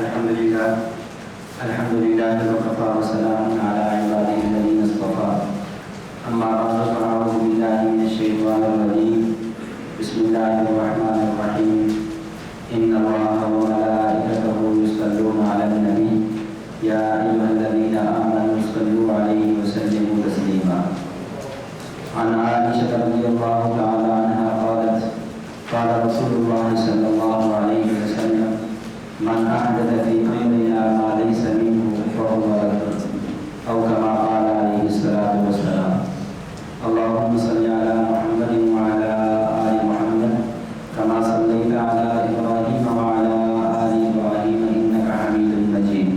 الحمد لله وكفى وسلام على عباده الذين اصطفى. أما بعد فأعوذ بالله من الشيطان الرجيم. بسم الله الرحمن الرحيم. إن الله وملائكته يصلون على النبي يا أيها الذين آمنوا صلوا عليه وسلموا تسليما. عن عائشة رضي الله تعالى عنها قالت قال رسول الله صلى الله عليه وسلم من أحدث في أمرنا ما ليس منه فهو رد أو كما قال عليه الصلاة والسلام. اللهم صل على محمد وعلى آل محمد كما صليت على إبراهيم وعلى آل إبراهيم إنك حميد مجيد.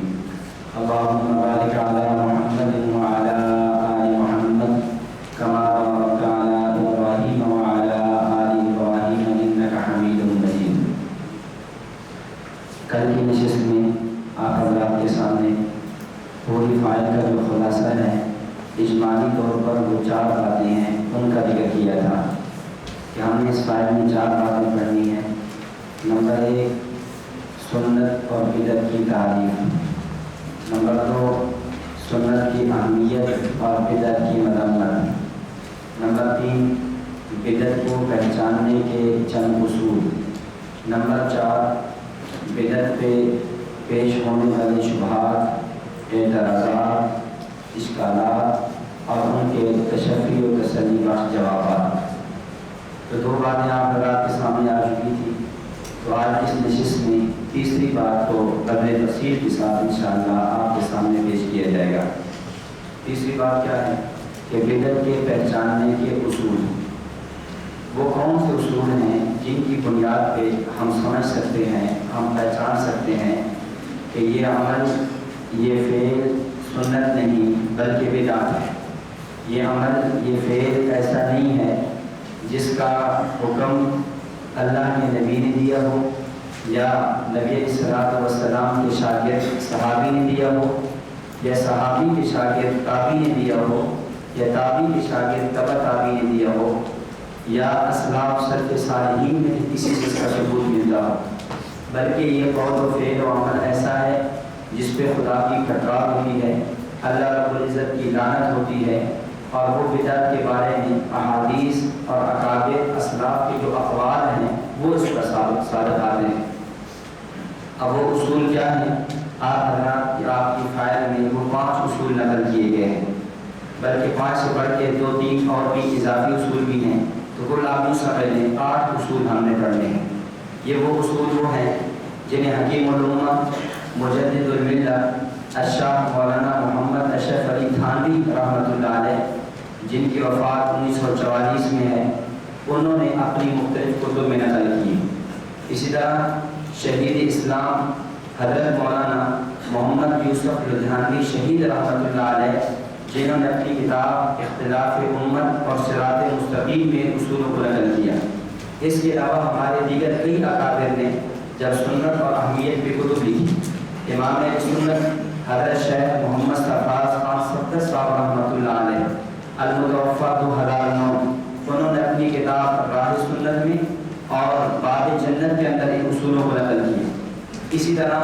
اللهم بارك على محمد وعلى آل محمد كما باركت على إبراهيم وعلى آل إبراهيم إنك حميد مجيد. کل کی نشست میں آپ حضرات کے سامنے پوری فائل کا جو خلاصہ ہے اجمالی طور پر وہ 4 باتیں ہیں ان کا ذکر کیا تھا کہ ہم نے اس فائل میں 4 باتیں پڑھنی ہیں. نمبر 1 سنت اور بدعت کی تعریف. نمبر 2 سنت کی اہمیت اور بدعت کی مذمت. نمبر 3 بدعت کو پہچاننے کے چند اصول. نمبر 4 بدعت پہ پیش ہونے والے شبہات، اعتراضات، اشکالات اور ان کے تشفی و تسلی بخش جوابات. تو 2 باتیں آپ حضرات کے سامنے آ چکی تھی. تو آج اس نشست میں تیسری بات کو قدر تفصیل کے ساتھ انشاءاللہ آپ کے سامنے پیش کیا جائے گا. تیسری بات کیا ہے کہ بدعت کے پہچاننے کے اصول. وہ کون سے اصول ہیں جن کی بنیاد پہ ہم سمجھ سکتے ہیں، ہم پہچان سکتے ہیں کہ یہ عمل، یہ فعل سنت نہیں بلکہ بدعت ہے. یہ عمل، یہ فعل ایسا نہیں ہے جس کا حکم اللہ کے نبی نے دیا ہو یا نبی علیہ الصلوۃ والسلام کے شاگرد صحابی نے دیا ہو یا صحابی کے شاگرد تابعی نے دیا ہو یا تابعی کے شاگرد تبع تابعی نے دیا ہو یا اسلاف سلف صالحین میں کسی چیز کا ثبوت ملتا ہو، بلکہ یہ قول و فعل و عمل ایسا ہے جس پہ خدا کی ٹکرار ہوتی ہے، اللہ رب العزت کی لعنت ہوتی ہے. اور وہ بدعت کے بارے میں احادیث اور اکابر اسلاف کے جو اقوال ہیں وہ اس پر صادق آتے ہیں. اب وہ اصول کیا ہیں؟ آپ حضرات آپ کی فائل میں وہ 5 اصول نقل کیے گئے ہیں، بلکہ 5 سے بڑھ کے 2-3 اور بھی اضافی اصول بھی ہیں. تو کل آپ یوں سمجھ لیں 8 اصول ہم نے پڑھنے ہیں. یہ وہ اصول وہ ہیں جنہیں حکیم الامہ مجدد الملت الشاہ مولانا محمد اشرف علی تھانوی رحمۃ اللہ علیہ، جن کی وفات 1944 میں ہے، انہوں نے اپنی مختلف کتب میں نقل کی. اسی طرح شہید اسلام حضرت مولانا محمد یوسف لدھیانوی شہید رحمۃ اللہ علیہ، جنہوں نے اپنی کتاب اختلاف امت اور صراط مستقیم میں اصولوں کو نقل کیا. اس کے علاوہ ہمارے دیگر کئی اکابر نے جب سنت اور اہمیت پہ کتب لکھی. امام سنت حضرت شیخ محمد صفاز خان صفدر صاحب رحمۃ اللہ علیہ المتوفی 2009، انہوں نے اپنی کتاب راہ سنت میں اور باب جنت کے اندر ان اصولوں کو نقل کیا. اسی طرح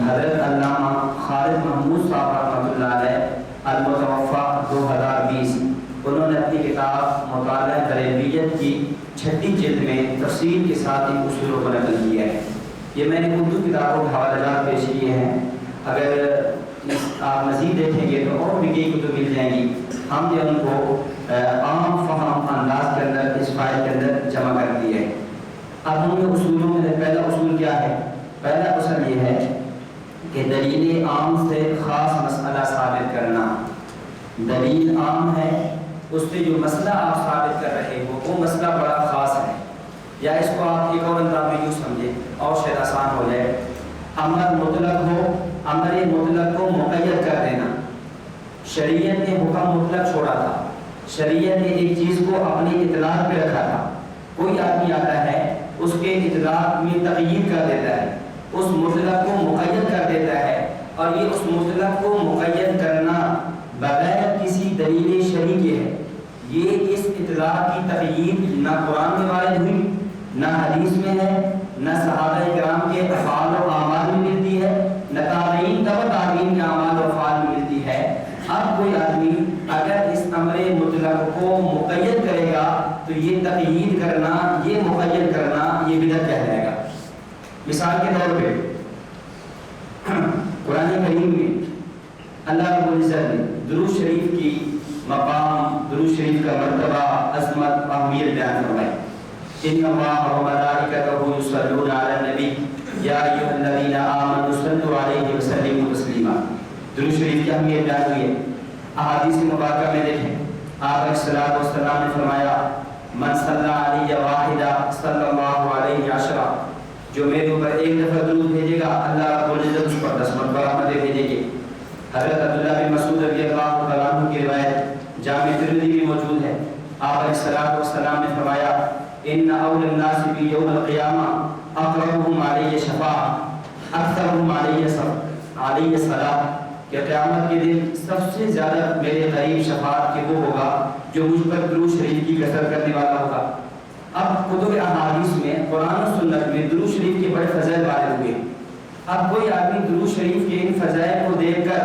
حضرت علامہ خالد محمود صاحب رحمۃ اللہ علیہ المتوفی 2020، انہوں نے اپنی کتاب مطالعہ غریبیت کی 6ٹھی جلد میں تفصیل کے ساتھ ان اصولوں کو نقل کیا ہے. یہ میں نے اردو کتابوں کے حوالہ جات پیش کیے ہیں. اگر آپ مزید دیکھیں گے تو اور بھی کئی کتب مل جائیں گی. ہم نے ان کو عام فہم انداز کے اندر اس فائل کے اندر جمع کر دیا ہے. اب ان اصولوں میں پہلا اصول کیا ہے؟ پہلا اصل یہ ہے کہ دلیل عام سے خاص مسئلہ ثابت کرنا. دلیل عام ہے، اس سے جو مسئلہ آپ ثابت کر رہے ہو وہ مسئلہ بڑا خاص ہے. یا اس کو آپ ایک اور انداز میں یوں سمجھیں اور شاید آسان ہو جائے. امر مطلق ہو، امر مطلق کو مقید کر دینا. شریعت نے حکم مطلق چھوڑا تھا، شریعت نے ایک چیز کو اپنی اطلاق پہ رکھا تھا. کوئی آدمی آتا ہے اس کے اطلاق میں تغییر کر دیتا ہے، اس مطلق کو مقید کر دیتا ہے، اور یہ اس مطلق کو مقید کرنا بغیر کسی دلیل شرعی کے ہے. یہ اس اطلاق کی تغییر نہ قرآن میں وارد ہوئی، نہ حدیث میں ہے، نہ صحابہ کرام کے افعال و اعمال میں ملتی ہے، مثال کے طور پہ قرآن کریم میں اللہ رب العزت نے درود شریف کی مقام، درود شریف کا مرتبہ، عظمت، اہمیت بیان فرمائی. ان اللہ و ملائکتہ یصلون علی النبی یا ایھا الذین آمنوا صلوا علیہ وسلموا تسلیما. درود شریف کی اہمیت بیان ہوئی ہے. احادیث مبارکہ میں دیکھیں آپ علیہ الصلوۃ والسلام نے فرمایا من صلی علی واحدہ صلی اللہ علیہ عشرہ، جو میرے اوپر ایک دفعہ درود بھیجے گا اللہ رب العزت اس پر 10 مرتبہ رحمتیں بھیجے گی. حضرت عبداللہ بن مسعود رضی اللہ تعالیٰ عنہ کی روایت جامع ترمذی میں موجود ہے. آپ علیہ الصلوۃ والسلام نے فرمایا ان اول الناس بی یوم القیامہ اقربهم علی شفاعۃ اکثرهم علی صلاۃ، کہ قیامت کے دن سب سے زیادہ میرے قریب شفاعت کے وہ ہوگا جو مجھ پر درود شریف کی کثرت کرنے والا ہوگا. اب کتب احادیث میں قرآن و سنت میں درود شریف کے بڑے فضائل وارد ہوئے. اب کوئی آدمی درود شریف کے ان فضائل کو دیکھ کر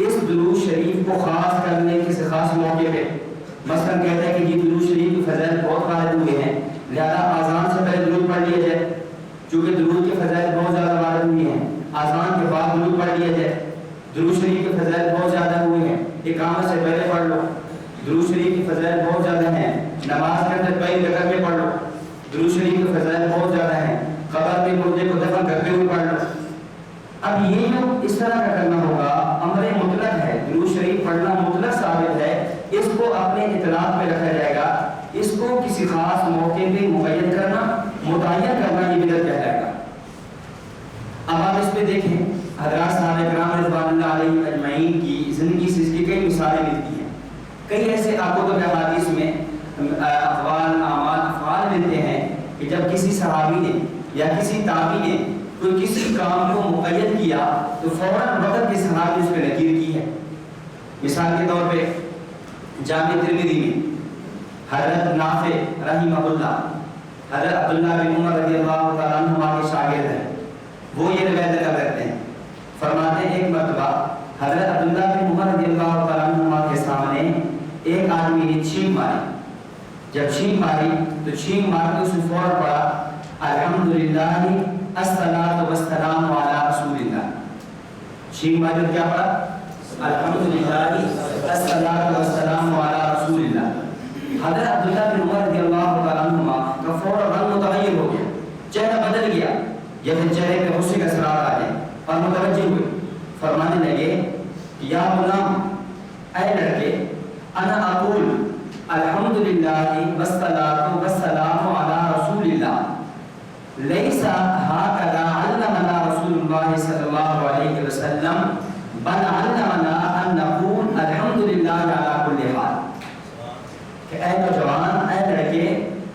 اس درود شریف کو خاص کرنے کسی خاص موقع پہ مثلا کہتا ہے کہ یہ درود شریف کے فضائل بہت وارد ہوئے ہیں لہذا آذان سے پہلے درود پڑھ لیا جائے، چونکہ درود کے فضائل بہت زیادہ وارد ہوئے ہیں، آذان کے بعد درود پڑھ لیا جائے. درود شریف کے فضائل بہت زیادہ ہوئے ہیں، اقامت سے پہلے پڑھ لو. درود شریف کے فضائل بہت زیادہ ہیں، نماز کے اندر پہلی رکعت میں پڑھ لو. درود شریف کے فضائل بہت زیادہ ہیں، قبر میں مردے کو دفن کرتے ہوئے پڑھ لو. اب یہ جو اس طرح کا کرنا ہوگا امر مطلق ہے، درود شریف پڑھنا مطلق ثابت ہے، اس کو اپنے اطلاعات میں رکھا جائے گا. اس کو کسی خاص موقع پہ مقید کرنا، متعین کرنا یہ بدعت کہلائے گا. اب آپ اس پہ دیکھیں حضرات صحابہ کرام رضوان اللہ علیہم اجمعین کی زندگی سے اس کی کئی مثالیں ملتی ہیں. کئی ایسے آپ کو حدیث میں اقوال، اعمال، افعال ملتے ہیں کہ جب کسی صحابی نے یا کسی تابعی نے کوئی کسی کام کو مقید کیا تو فوراً وقت کے صحابی اس پہ نکیر کی ہے. مثال کے طور پہ جامع ترمذی میں حضرت نافع رحمہ اللہ حضرت عبداللہ بن عمر رضی اللہ تعالیٰ عنہ کے شاگرد ہیں، وہ یہ روایت کرتے ہیں، فرماتے ہیں ایک مرتبہ حضرت عبداللہ بن عمر رضی اللہ تعالیٰ عنہ کے سامنے ایک آدمی نے چھینک ماری. جب چھینک ماری تو چھینک مار کے اس نے فوراً پڑھا الحمدللہ الصلاۃ والسلام علی رسول اللہ. چھینک ماری کیا پڑھا الحمدللہ الصلاۃ والسلام علی رسول اللہ. حضرت عبداللہ بن عمر رضی اللہ تعالیٰ عنہ کا فوراً رنگ متغیر ہو گیا، چہرہ بدل گیا یا پھر چہرے پہ غصے کا اثرات آ جائے اور متوجہ ہوئے. فرمانے لگے یا غلام، اے لڑکے، انا اقول الحمدللہ والصلاۃ والسلام علی رسول اللہ لیس ہکذا علمنا رسول اللہ صلی اللہ علیہ وسلم بل علمنا ان نقول الحمدللہ علی کل حال. کہ اے نوجوان، اے لڑکے،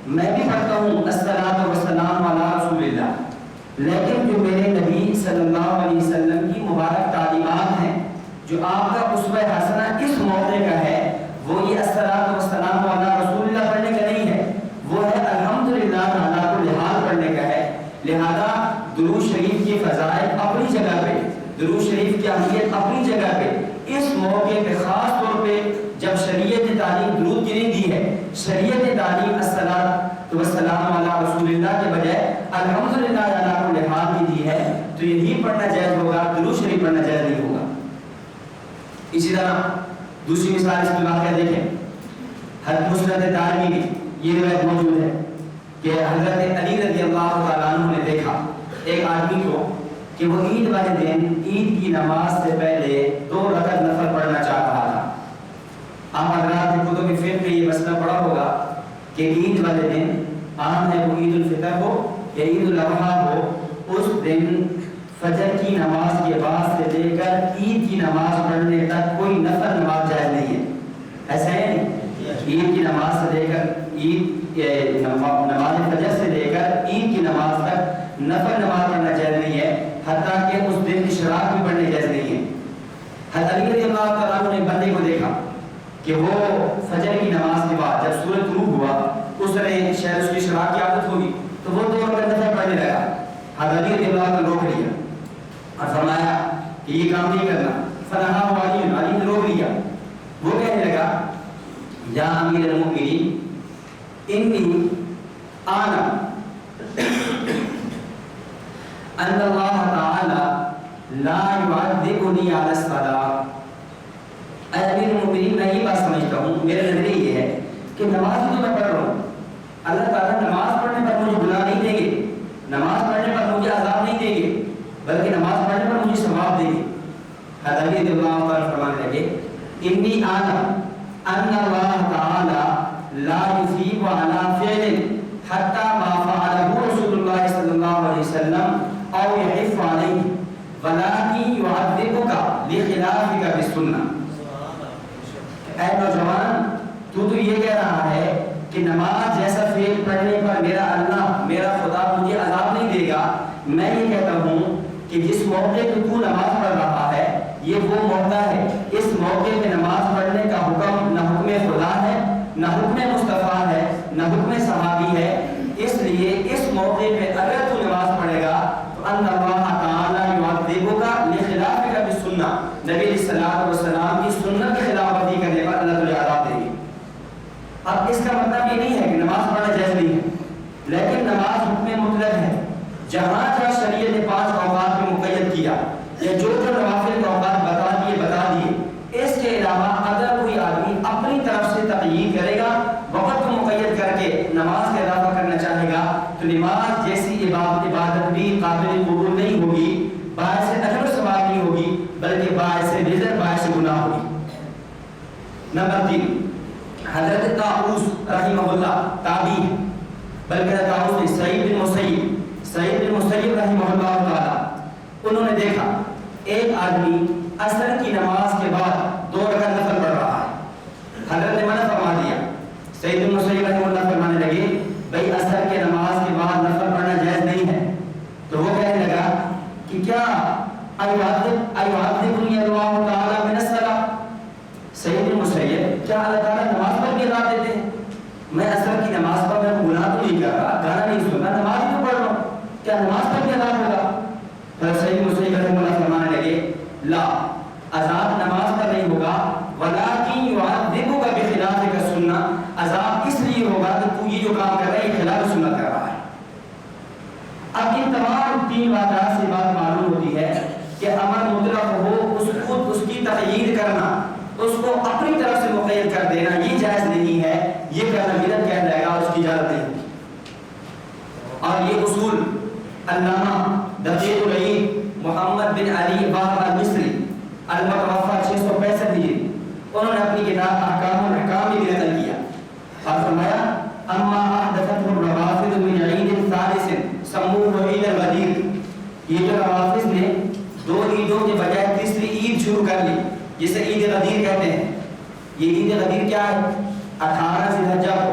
میں بھی پڑھتا ہوں الصلاۃ والسلام علی رسول اللہ، لیکن جو میرے نبی صلی اللہ علیہ وسلم کی مبارک تعلیمات ہیں، جو آپ کا اسوہ حسنہ اس موقع کا ہے، وہ یہ الصلاۃ والسلام علی رسول اللہ پڑھنے کا نہیں ہے، وہ ہے الحمدللہ علی کل حال پڑھنے کا ہے. لہذا درود شریف کی فضائل اپنی جگہ پہ، درود شریف کی اہمیت اپنی جگہ پہ، اس موقع پہ خاص طور پہ جب شریعت تعلیم درود کی نہیں دی ہے، شریعت تعلیم الصلاۃ والسلام علی رسول اللہ کے بجائے الحمدللہ علی کل حال کی دی ہے، تو یہی پڑھنا جائز ہوگا، درود شریف پڑھنا جائز نہیں ہوگا. اسی طرح دوسری مثال اس میں واقعہ دیکھیں، حضرت مسند دارمی میں یہ روایت موجود ہے کہ حضرت علی رضی اللہ تعالیٰ عنہ نے دیکھا ایک آدمی کو کہ وہ عید والے دن عید کی نماز سے پہلے 2 رکعت نفل پڑھنا چاہ رہا تھا. آپ حضرات نے کتب فقہ میں یہ مسئلہ پڑھا ہوگا کہ عید والے دن عام ہے وہ عید الفطر ہو یا عید الاضحیٰ ہو، اس دن فجر کی نماز کے بعد سے لے کر عید کی نماز پڑھنے تک کوئی نفل نماز جائز نہیں ہے. ایسا ہے نہیں، عید کی نماز سے لے کر نماز فجر سے لے کر عید کی نماز تک نفل نماز پڑھنا جائز نہیں ہے، حتیٰ کہ اس دن اشراق بھی پڑھنے جائز نہیں ہے. حضرت علی رضی اللہ تعالیٰ عنہ نے بندے کو دیکھا کہ وہ فجر کی نماز کے بعد جب سورج طلوع ہوا اس نے شاید اس کی اشراق کی عادت ہوگی تو وہ 2 رکعت نفل پڑھنے لگا. حضرت علی رضی اللہ عنہ روک لیا اور فرمایا کہ یہ کام نہیں کرنا. فنہا علی نے روک لیا. وہ کہنے لگا یا امیر المؤمنین انی آنا ان اللہ تعالی لا يعذبني على الصلاة. اے امیر المؤمنین میں یہ بات سمجھتا ہوں، میرا نظریہ یہ ہے کہ نماز جو میں پڑھ رہا ہوں اللہ تعالیٰ نماز پڑھنے پر مجھے گناہ نہیں دیں گے، نماز پڑھنے پر مجھے عذاب نہیں دیں گے، بلکہ نماز پڑھنے پر مجھے ثواب دیں گے. حضرت علی رضی اللہ عنہ فرمانے لگے انی اعلم ان اللہ تعالی لا یثیب علی فعل حتی ما فعله رسول اللہ صلی اللہ علیہ وسلم او یحف علیہ ولکن یعذبک لخلافک بالسنہ. اے نوجوان، تو یہ کہہ رہا ہے کہ نماز جیسا فعل پڑھنے پر میرا اللہ میرا خدا مجھے عذاب نہیں دے گا. میں یہ کہتا ہوں کہ جس موقع پہ تو نماز پڑھ رہا ہے یہ وہ موقع ہے، اس موقع پہ نماز پڑھنے کا حکم نہ حکم خدا ہے، نہ حکم مصطفیٰ ہے، نہ حکم صحابی ہے. اس لیے اس موقع پہ اگر تو نماز پڑھے گا تو ان اللہ تعالی یعذبک لخلافک بالسنہ، نبی علیہ الصلوۃ والسلام کی سنت کی خلاف ورزی کرنے پر اللہ تجھے عذاب دے گا. اب اس کا مطلب یہ نہیں ہے کہ نماز پڑھنا جائز نہیں ہے، لیکن نماز حکم مطلق ہے. جہاں جہاں شریعت نے 5 اوقات میں مقید کیا یا جو نوافل کے اوقات بتا دیے، اس کے علاوہ اگر کوئی آدمی اپنی طرف سے تقیید کرے گا، وقت کو مقید کر کے نماز کا اضافہ کرنا چاہے گا، تو نماز جیسی عبادت بھی قابل قبول نہیں ہوگی، باعث اجر و ثواب نہیں ہوگی، بلکہ باعث وزر باعث گناہ ہوگی. نمبر 3، حضرت طاؤوس رحمہ اللہ تابعی ہے، بلکہ طاؤوس نے سعید بن مسیب رحمہ اللہ تعالی، انہوں نے دیکھا ایک آدمی عصر کی نماز کے بعد 2 رکعت نفل پڑھ رہا ہے. حضرت نے منع فرما دیا. سعید بن مسیب رحمہ اللہ فرمانے لگے بھئی عصر کے نماز کے بعد نفل پڑھنا جائز نہیں ہے. تو وہ کہنے لگا کہ کیا ایعذبنی اللہ تعالی من الصلاۃ. سعید بن مسیب، کیا اللہ تعالیٰ نماز پر بھی عذاب دیتے ہیں؟ میں عصر کی نماز پر میں گناہ تو نہیں کر رہا، گانا نہیں سن رہا، نماز بھی پڑھ رہا ہوں، کیا نماز پر بھی عذاب ہوگا؟ سعید مسیب رحمہ اللہ فرمانے لگے لا، عذاب نماز پر نہیں ہوگا، ولکن یعذبک بخلافک السنہ، عذاب اس لیے ہوگا کہ تو یہ جو کام کر رہا ہے یہ خلاف سنت کر رہا ہے. اب ان تمام 3 واقعات سے بات معلوم ہوتی ہے کہ امر مطلق ہو، اس کی تقیید کرنا، اس کو اپنی طرف سے مقید کر دینا یہ جائز نہیں ہے، یہ کرنا بدعت کہہ جائے گا، اس کی اجازت نہیں ہوگی. اور یہ اصول علامہ دقیق العید محمد بن علی باقر المصری المتوفى 665 ہجری، انہوں نے اپنی کتاب احکام الحکام میں نقل کیا اور فرمایا اما احدثته الروافض من عید ثالث سموه عید الغدیر. یہ جو روافض نے 2 عیدوں کے بجائے تیسری عید شروع کر لی جسے عید غدیر کہتے ہیں. یہ عید غدیر کیا ہے؟ 18 ذی الحجہ کو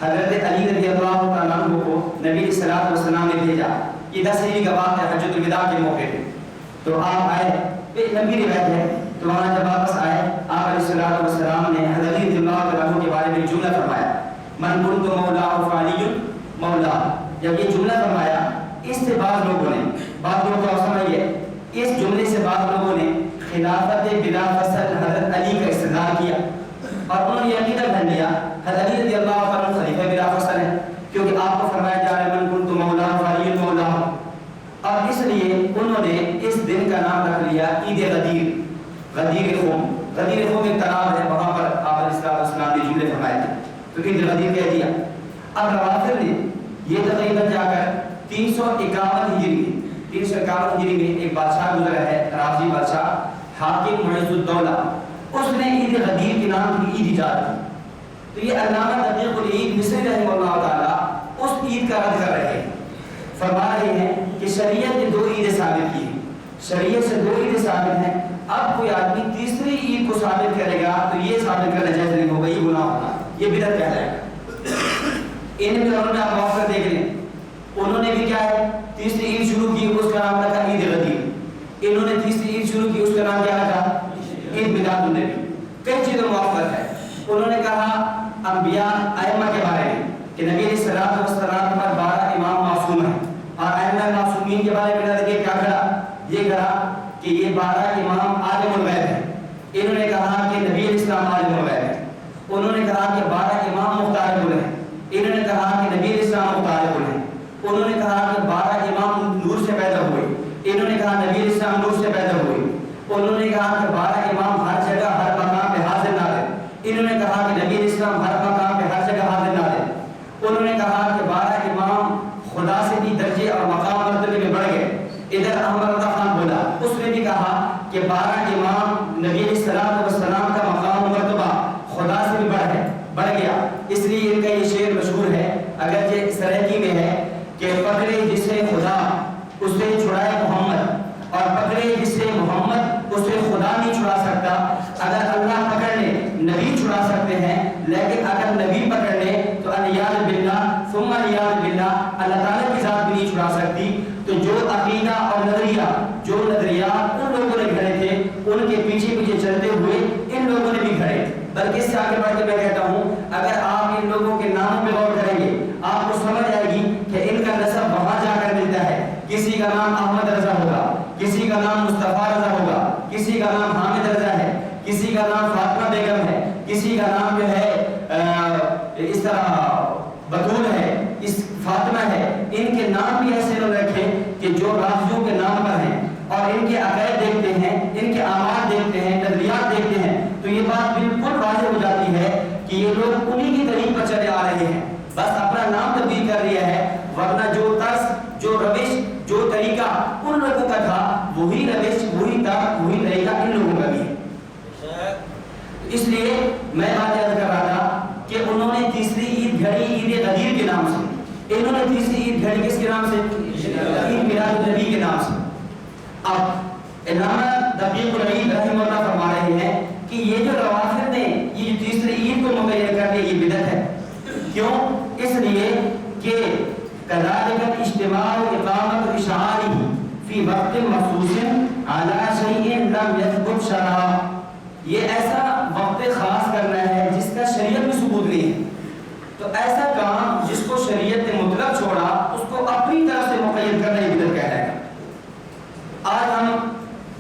حضرت علی رضی اللہ تعالیٰ عنہ کو نبی علیہ الصلوۃ والسلام نے بھیجا. یہ 10 ہجری کا بات ہے، حجۃ الوداع کے موقع پہ. تو آپ آئے، لمبی روایت ہے. تو وہاں جب واپس آئے آپ علیہ الصلوۃ والسلام نے حضرت علی رضی اللہ تعالیٰ عنہ کے بارے میں جملہ فرمایا من کنت مولا فعلی مولا. جب یہ جملہ فرمایا اس سے بعض لوگوں کو سمجھیے اس جملے سے بعض لوگوں نے خلافت بلا فصل حضرت علی کا استدلال کیا اور انہوں نے یہ عقیدہ کر لیا حضرت علی رضی اللہ عنہ خلیفہ بلا فصل ہے، کیونکہ آپ کو فرمایا جا رہا ہے من کنت مولا فعلی مولا. اور اس لیے انہوں نے اس دن کا نام رکھ لیا عید غدیر، غدیر قوم. غدیر قوم ایک تالاب ہے، وہاں پر آپ علیہ السلام نے جملے فرمائے تھے تو عید غدیر کہہ دیا. اب روافض نے یہ تقریباً جا کر 351 ہجری میں ایک بادشاہ گزرا ہے، رافضی بادشاہ حاکم معز الدولہ، اس نے عید غدیر کے نام کی عید ایجاد کی. تو یہ علامہ دقیق العید مصری رحمہ اللہ تعالیٰ اس عید کا رد کر رہے ہیں، فرما رہے ہیں کہ شریعت نے 2 عیدیں ثابت کی ہیں، شریعت سے 2 عیدیں ثابت ہیں. اب کوئی آدمی تیسری عید کو ثابت کرے گا تو یہ ثابت کرنا جائز نہیں ہوگا، یہ گناہ ہوگا، یہ بدعت کہلائے گا. ان میں انہوں نے آپ غور کر دیکھ لیں، انہوں نے بھی کیا ہے تیسری عید شروع کی، اس کا نام رکھا عید غدیر. انہوں نے تیسری عید شروع کی، اس کا نام کیا رکھا عید میلاد النبی. کئی چیزوں موافقت ہے. انہوں نے کہا انبیاء ائمہ کے بارے میں کہ نبی علیہ الصلوۃ والسلام پر 12 امام معصوم ہیں، اور ائمہ معصومین کے بارے میں نظریہ کیا کہا؟ یہ کہا کہ یہ 12 امام عالم الغیب ہیں. انہوں نے کہا کہ نبی علیہ السلام عالم الغیب ہے. انہوں نے کہا کہ 12 امام مختار کل ہیں. انہوں نے کہا کہ نبی علیہ السلام مختار کل ہیں. انہوں نے کہا کہ 12 امام نور سے پیدا انہوں نے کہا نبی علیہ السلام نور سے پیدا ہوئے. انہوں نے کہا کہ 12 امام ہر جگہ ہر مقام پہ حاضر نازل. انہوں نے کہا کہ نبی علیہ السلام ہر مقام پہ ہر جگہ حاضر نازل. انہوں نے کہا کہ 12 امام خدا سے بھی درجے اور مقام مرتبے میں بڑھ گئے. ادھر احمد رضا خان بولا, اس نے بھی کہا کہ 12 امام نبی علیہ السلام کا مقام و مرتبہ خدا سے بھی بڑھ گیا. اس لیے ان کا یہ شعر مشہور ہے, اگرچہ سرائکی میں ہے کہ پکڑے جسے خدا اسے چھڑائے محمد, اور پکڑے جسے محمد اسے خدا نہیں چھڑا سکتا. اگر اللہ پکڑ لے نبی چھڑا سکتے ہیں, لیکن اگر نبی پکڑ لے تو الیاذ باللہ ثم الیاذ باللہ اللہ تعالیٰ کی ذات بھی نہیں چھڑا سکتی. تو جو عقیدہ اور جو نظریات ان لوگوں نے گھڑے تھے, ان کے پیچھے پیچھے چلتے ہوئے ان لوگوں نے بھی گھڑے. بلکہ اس سے آگے بڑھ کے میں کہتا ہوں, اگر آپ ان لوگوں کے ناموں پہ غور کریں گے آپ کو سمجھ آئے گی کہ ان کا نسب وہاں جا کر ملتا ہے. کسی کا نام احمد رضا ہوگا, کسی کا نام مصطفیٰ رضا ہوگا, کسی کا نام حامد رضا ہے, کسی کا نام فاطمہ بیگم ہے, کسی کا نام جو ہے اس طرح بطول ہے, اس فاطمہ ہے. ان کے نام بھی ایسے لوگ رکھے کہ جو رافضیوں کے نام پر ہیں, اور ان کے عقائد دیکھتے ہیں, ان کے اعمال دیکھتے ہیں, نظریات دیکھتے ہیں, تو یہ بات بالکل واضح ہو جاتی ہے کہ یہ لوگ انہی کی طریق پر چلے آ رہے ہیں, بس اپنا نام تبدیل کر لیا ہے. ورنہ جو طرز, جو روش, جو طریقہ ان لوگوں کا تھا, وہی روش, وہی طرز, وہی طریقہ ان لوگوں کا بھی ہے. اس لیے میں بات یاد کر رہا تھا کہ انہوں نے تیسری عید گھڑی عید غدیر کے نام سے, انہوں نے تیسری عید گھڑی کس کے نام سے؟ عید میلاد النبی کے نام سے. اب علامہ دقیق العید رحمہ اللہ فرما رہے ہیں کہ یہ جو روافض نے یہ تیسری عید کو مقرر کر دیا, یہ بدعت ہے. کیوں؟ اس لیے کہ كذلك الاجتماع اقامت اشعاره في وقت مخصوص على شيء لم يثبت شرعا. یہ ایسا وقت خاص کرنا ہے جس کا شریعت میں ثبوت نہیں ہے. تو ایسا کام جس کو شریعت نے مطلق چھوڑا اس کو اپنی طرف سے مقید کرنا یہ بدعت کہلائے گا. آج ہم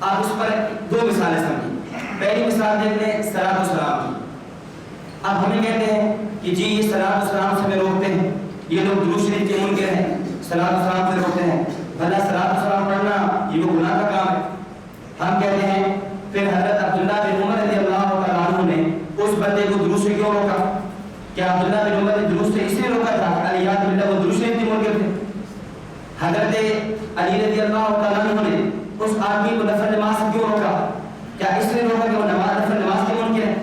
آپ اس پر 2 مثالیں سمجھیں. پہلی مثال دیکھ لیں صلاۃ والسلام کی. اب ہمیں کہتے ہیں کہ جی یہ صلاۃ والسلام سے ہمیں روکتے ہیں, یہ لوگ درود شریف کے منکر ہیں, صلاۃ والسلام سے روکتے ہیں. بھلا صلاۃ والسلام پڑھنا یہ وہ گناہ کا کام ہے. ہم کہتے ہیں پھر حضرت عبداللہ بن عمر رضی اللہ تعالیٰ عنہ نے اس بندے کو درود سے کیوں روکا؟ کیا عبداللہ بن عمر نے درود سے اس لیے روکا تھا کہ الیاذ باللہ وہ درود شریف کے منکر تھے؟ حضرت علی رضی اللہ تعالیٰ عنہ نے اس آدمی کو نفل نماز سے کیوں روکا؟ کیا اس لیے روکا کہ وہ نفل نماز کے منکر ہے؟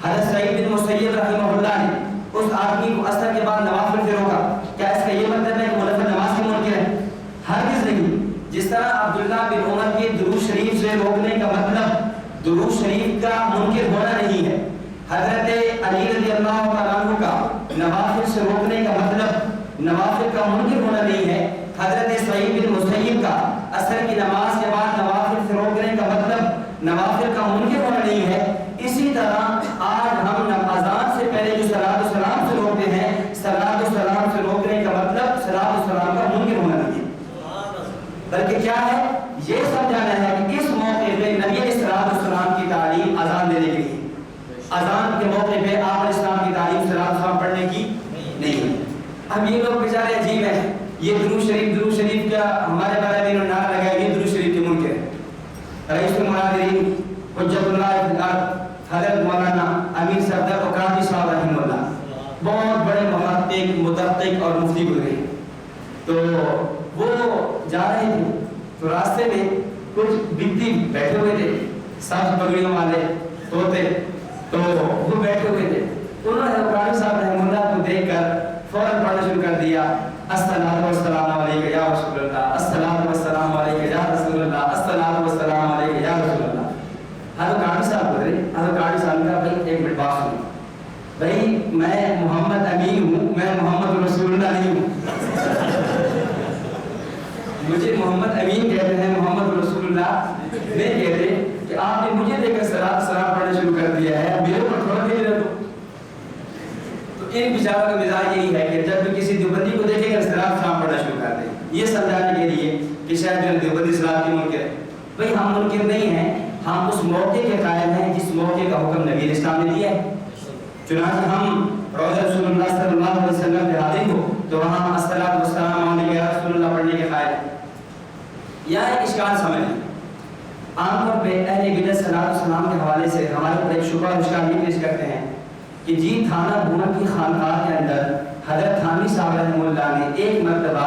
حضرت سعید بن مسیب رحمہ اللہ نے اس آدمی کو عصر کے بعد نوافل سے روکا. کیا اس کا یہ مطلب ہے کہ وہ نفل نماز کے منکر ہے؟ ہرگز نہیں. جس طرح عبداللہ بن عمر کے درود شریف سے روکنے کا مطلب درود شریف کا منکر ہونا نہیں ہے, حضرت علی رضی اللہ تعالیٰ عنہ کا نوافل سے روکنے کا مطلب نوافل کا منکر ہونا نہیں ہے, حضرت سعید بن مسیب کا عصر کی نماز کے بعد نوافل سے روکنے کا مطلب نوافل کا منکر ہونا نہیں ہے. اسی طرح آج ہم اذان سے پہلے جو صلاۃ والسلام سے روکتے ہیں, صلاۃ والسلام سے روکنے کا مطلب صلاۃ والسلام کا منکر ہونا نہیں ہے, بلکہ کیا ہے یہ سمجھانا ہے کہ اس موقع پہ نبی علیہ السلام کی تعلیم اذان دینے کے لیے, اذان کے موقع پہ آپ علیہ السلام کی تعلیم صلاۃ والسلام پڑھنے کی نہیں ہے. اب یہ لوگ بیچارے عجیب ہیں, یہ درود شریف کا ہمارے بارے میں انہوں نے نعرہ لگایا یہ درود شریف کے منکر ہے. رئیس المناظرین حجت اللہ حضرت مولانا امیر صفدر اوقافی صاحب رحمہ اللہ بہت بڑے محقق, مدقق اور مفتی گزرے. تو وہ جا رہے تھے تو راستے میں کچھ بگتی بیٹھے ہوئے تھے, سبز پگڑیوں والے طوطے, تو وہ بیٹھے ہوئے تھے. انہوں نے اوقافی صاحب رحمہ اللہ کو دیکھ کر فوراً پڑھنا شروع کر دیا, الصلاۃ والسلام علیک یا رسول اللہ, الصلاۃ والسلام علیک یا رسول اللہ, الصلاۃ والسلام علیک یا رسول اللہ. حضرت قاضی صاحب گزرے, حضرت قاضی صاحب نے کہا بھائی ایک منٹ بات سنو, بھائی میں محمد امین ہوں, میں محمد رسول اللہ نہیں ہوں. مجھے محمد امین کہتے ہیں, محمد رسول اللہ نہیں کہتے. کہ آپ نے مجھے دیکھ کر صلاۃ والسلام پڑھنا شروع کر دیا ہے, میرے پر تھوڑا دیر رہو. تو ان بیچاروں کا مزاج یہی ہے کہ جب بھی کسی دیوبندی کو دیکھیں گے صلاۃ والسلام پڑھنا شروع کر دیں, یہ سمجھانے کے لیے کہ شاید جو دیوبندی صلاۃ کے منکر ہے. بھائی ہم منکر نہیں ہیں, ہم اس موقع کے قائل ہیں جس موقع کا حکم نبی اسلام نے دیا ہے. چنانچہ ہم روضہ رسول اللہ صلی اللہ علیہ وسلم پہ حاضر ہو تو وہاں الصلاۃ والسلام علیک یا رسول اللہ پڑھنے کے قائل ہیں. یہاں ایک اشکال سمجھ لیں. عام طور پہ اہل بدعت صلاۃ والسلام کے حوالے سے ہمارے اوپر ایک شبہ اور اشکال یہ پیش کرتے ہیں کہ جی تھانہ بھونا کی خانقاہ کے اندر حضرت تھانوی صاحب رحمہ اللہ نے ایک مرتبہ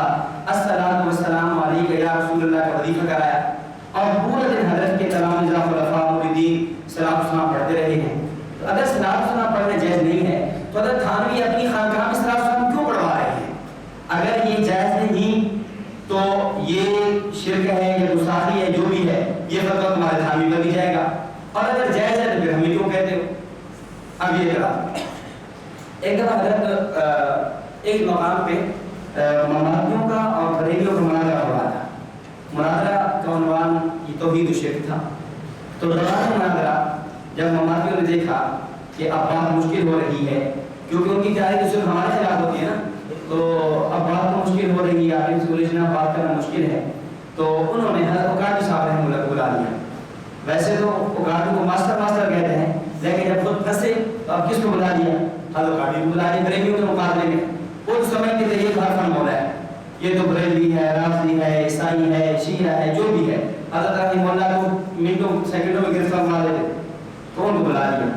الصلاۃ والسلام علیک یا رسول اللہ کا وظیفہ کرایا اور پورا دن حضرت کے تلامذہ خلفاء مریدین صلاۃ والسلام پڑھتے رہے ہیں. تو اگر صلاۃ والسلام پڑھنا جائز نہیں ہے تو حضرت تھانوی اپنی خانقاہ میں صلاۃ والسلام کیوں پڑھوا رہے ہیں؟ اگر یہ جائز نہیں تو یہ شرک ہے یا گستاخی ہے جو بھی ہے یہ فتویٰ تمہارے تھانوی پر بھی جائے گا, اور اگر جائز ہے تو پھر ہمیں کیوں کہتے ہو؟ اب یہ کرا ایک دفعہ حضرت ایک مقام پہ مماتیوں کا اور بریلیوں کا مناظرہ ہو رہا تھا. مناظرہ کا عنوان یہ توحید و شرک تھا. تو دوران مناظرہ جب مماتیوں نے دیکھا کہ اب بات مشکل ہو رہی ہے, کیونکہ ان کی تیاری تو صرف ہمارے خلاف ہوتی ہے نا, تو اب بات تو مشکل ہو رہی ہے, آگے سولوشن بات کرنا مشکل ہے, تو انہوں نے حضرت اوقاتی صاحب رحمہ اللہ کو بلا لیا. ویسے تو اوقاتی کو ماسٹر کہتے ہیں, لیکن جب خود پھنسے تو اب کس کو بلا دیا؟ حضرت اوقاتی کو بلا دیا بریلیوں کے مقابلے میں. وہ سمجھتے تھے یہ بھار فن مولا ہے, یہ تو بریلوی ہے, رافضی ہے, عیسائی ہے, شیعہ ہے, جو بھی ہے. حضرت رحمہ اللہ کو منٹوں سیکنڈوں میں گرفتار کروا دیتے, تو ان کو بلا دیا.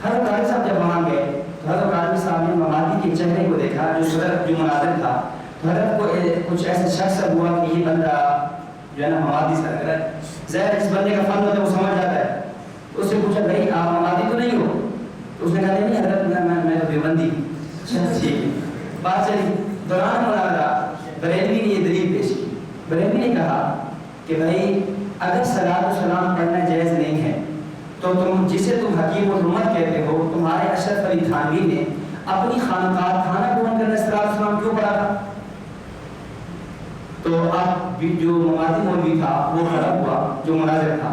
حضرت قاضی صاحب جب وہاں گئے تو حضرت قاضی صاحب نے مماتی کے چہرے کو دیکھا جو صدر جو مناظر تھا. تو حضرت کو کچھ ایسا شخص ہوا کہ یہ بندہ جو ہے نا مماتی سے لگ رہا ہے, ظاہر جس بندے کا فن ہوتا ہے وہ سمجھ جاتا ہے. اس سے پوچھا بھائی آپ مماتی تو نہیں ہو؟ تو اس نے کہا نہیں حضرت میں تو دیوبندی. ٹھیک بات چلی. دوران مناظرہ بریلوی نے یہ دلیل پیش کی. بریلوی نے کہا کہ بھائی اگر صلاۃ و سلام پڑھنا جائز نہیں ہے تو تم جسے تم حکیم الامت کہتے ہو, تمہارے اشرف علی تھانوی نے اپنی خانقاہ تھانہ بھون کے اندر صلاۃ و سلام کیوں پڑھا تھا؟ تو اب جو مماتی مولوی تھا وہ کھڑا ہوا جو مناظر تھا,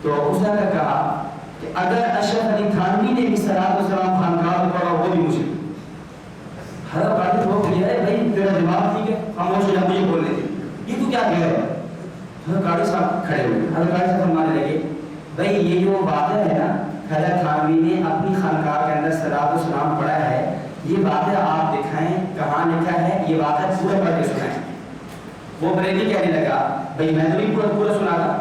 تو اس نے کہا کہ اگر اشرف علی تھانوی نے بھی صلاۃ و سلام خانقاہ میں پڑھا وہ بھی مشرک. حضرت قاضی ہو گیا ہے بھائی تیرا دماغ ٹھیک ہے, خاموش ہو جا, مجھے بولنے دے, یہ تو کیا کہہ رہے ہیں؟ حضرت قاضی صاحب کھڑے ہوئے. حضرت قاضی صاحب فرمانے لگے بھائی یہ جو بات ہے نا حضرت تھانوی نے اپنی خانقاہ کے اندر صلاۃ و سلام پڑھا ہے, یہ باتیں آپ دکھائیں کہاں لکھا ہے, یہ باتیں پورے پڑھ کے سنائیں. وہ بریلی کہنے لگا بھائی میں تو نہیں پورا سنا تھا.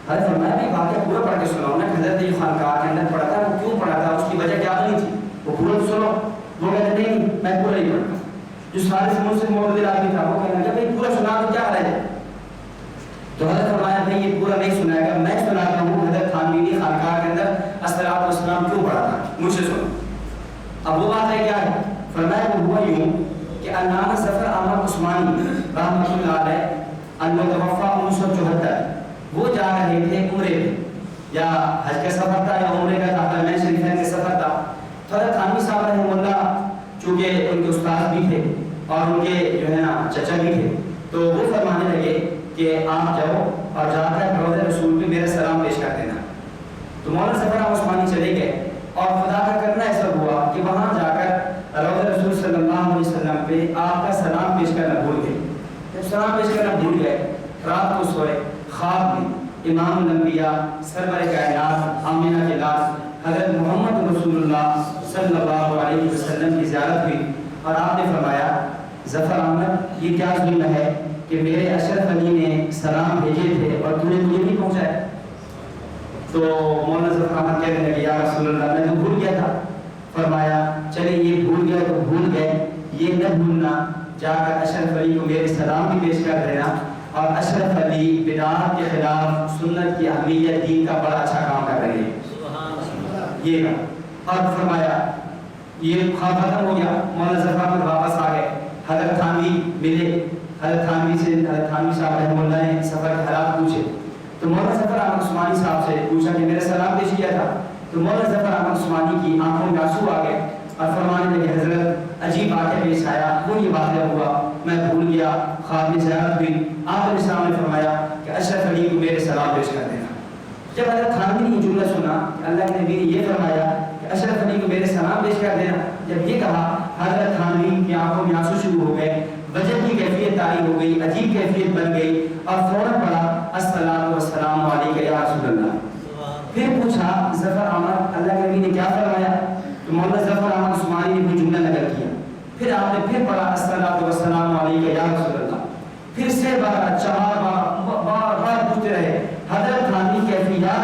حضرت فرمایا بھائی باتیں پورا پڑھ کے سناؤ نا, حضرت نے جو خانقاہ کے اندر پڑھا تھا وہ کیوں پڑھا تھا, اس کی وجہ کیا بنی تھی, وہ پورا سنو. وہ کہتے نہیں میں پورا نہیں پڑھتا. جو سارے سمجھ سے معتدل آدمی تھا وہ کہنے لگا بھائی پورا سنا تو کیا حرج ہے. تو حضرت فرمایا بھائی یہ پورا نہیں سنائے گا, میں سناتا ہوں حضرت تھانوی نے خانقاہ کے اندر الصلاۃ والسلام کیوں پڑھا تھا, مجھ سے سنو. اب وہ بات ہے کیا ہے؟ فرمایا وہ ہوا یوں کہ علامہ ظفر احمد عثمانی رحمۃ اللہ علیہ المتوفی 1974 وہ جا رہے تھے عمرے پہ, یا حج کا سفر تھا یا عمرے کا تھا, حرمین شریفین کا سفر تھا. تو حضرت تھانوی صاحب رحمہ اللہ چونکہ ان کے استاد بھی تھے اور ان کے جو ہے نا چچا بھی تھے, تو وہ فرمانے لگے کہ آپ جاؤ اور جا کر روضہ رسول پہ میرا سلام پیش کر دینا. تو مولانا ظفر احمد عثمانی چلے گئے اور خدا کا کرنا ایسا ہوا کہ وہاں جا کر روضہ رسول صلی اللہ علیہ وسلم پہ آپ کا سلام پیش کرنا بھول گئے. جب سلام پیش کرنا بھول گئے, رات کو سوئے, خواب میں امام الانبیاء سرور کائنات آمینہ کے لاس حضرت محمد رسول اللہ صلی اللہ علیہ وسلم کی زیارت ہوئی, اور آپ نے فرمایا ظفر احمد یہ کیا ظلم ہے کہ میرے اشرف علی نے سلام بھیجے تھے اور تجھے نہیں پہنچایا. تو مولانا ظفر احمد کہنے لگے یا رسول اللہ میں تو بھول گیا تھا. فرمایا چلے یہ بھول گیا تو بھول گئے, یہ نہ بھولنا, جا کر اشرف علی کو میرے سلام بھی پیش کر دینا, اور اشرف علی بدعات کے خلاف سنت کی اہمیت دین کا بڑا اچھا کام کر رہے ہیں. یہ کہا اور فرمایا یہ خواب ختم ہو گیا. مولانا ظفر احمد واپس آ گئے, حضرت تھانوی ملے, حضرت تھانوی سے حضرت تھانوی صاحب رحمہ اللہ نے سفر کے حالات پوچھے. تو مولانا ظفر احمد عثمانی صاحب سے پوچھا کہ میرا سلام پیش کیا تھا. تو مولانا ظفر احمد عثمانی کی آنکھوں میں آنسو آ گئے اور فرمانے لگے حضرت عجیب واقعہ پیش آیا, وہ یہ واقعہ ہوا, میں بھول گیا, خواب میں زیارت ہوئی. آپ علیہ السلام نے فرمایا کہ اشرف علی کو میرے سلام پیش کر دینا. جب حضرت تھانوی نے یہ جملہ سنا کہ اللہ کے نبی نے یہ فرمایا کہ اشرف علی کو میرے سلام پیش کر دینا, جب یہ کہا حضرت تھانوی کی آنکھوں میں آنسو شروع ہو گئے, وجہ کی کیفیت طاری ہو گئی, عجیب کیفیت بن گئی, اور فوراً پڑھا الصلاۃ والسلام علیک یا رسول اللہ. پھر پوچھا ظفر احمد اللہ کے نبی نے کیا فرمایا؟ تو مولانا ظفر احمد عثمانی نے کوئی جملہ نقل کیا. پھر آپ نے پھر پڑھا الصلاۃ والسلام علیک یا رسول اللہ. پھر سے بار 4 بار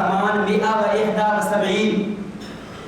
871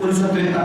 1953,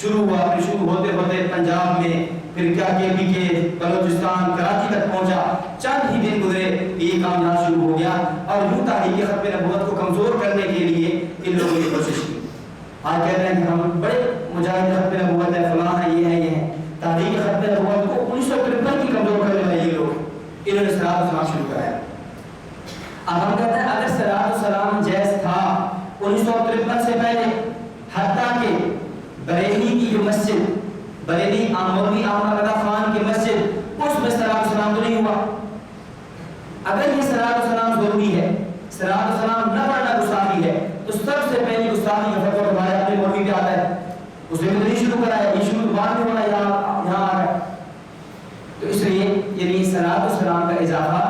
شروع ہوا، پھر شروع ہوتے ہوتے پنجاب میں، پھر کیا کے بلوچستان کراچی تک پہنچا، چند ہی دن گزرے یہ کام یہاں شروع ہو گیا، اور یوں تحریک ختم نبوت کو کمزور کرنے کے لیے ان لوگوں نے کوشش کی۔ آج کہتے ہیں کہ ہم بڑے مجاہد ختم نبوت ہے، فلاں ہے، یہ ہے، یہ ہے۔ تحریک ختم نبوت کو 1953 کی کمزور کرنے والے یہ لوگ، انہوں نے صراط السلام شروع کرایا۔ اب ہم کہتے ہیں اگر صراط السلام جائز تھا 1953 سے پہلے، حتیٰ کہ بریلی کی جو مسجد، بریلی مولوی احمد رضا خان کی مسجد، اس میں صراط السلام تو نہیں ہوا۔ اگر یہ صراط السلام ضروری ہے، صراط السلام نہ پڑھنا گستاخی ہے، تو سب سے پہلی گستاخی کا فتویٰ ہمارے اپنے مولوی پہ آتا ہے، اس نے نہیں شروع کرایا، یہ شروع بعد میں ہونا یہاں آ رہا ہے۔ تو اس لیے یعنی صراط السلام کا اضافہ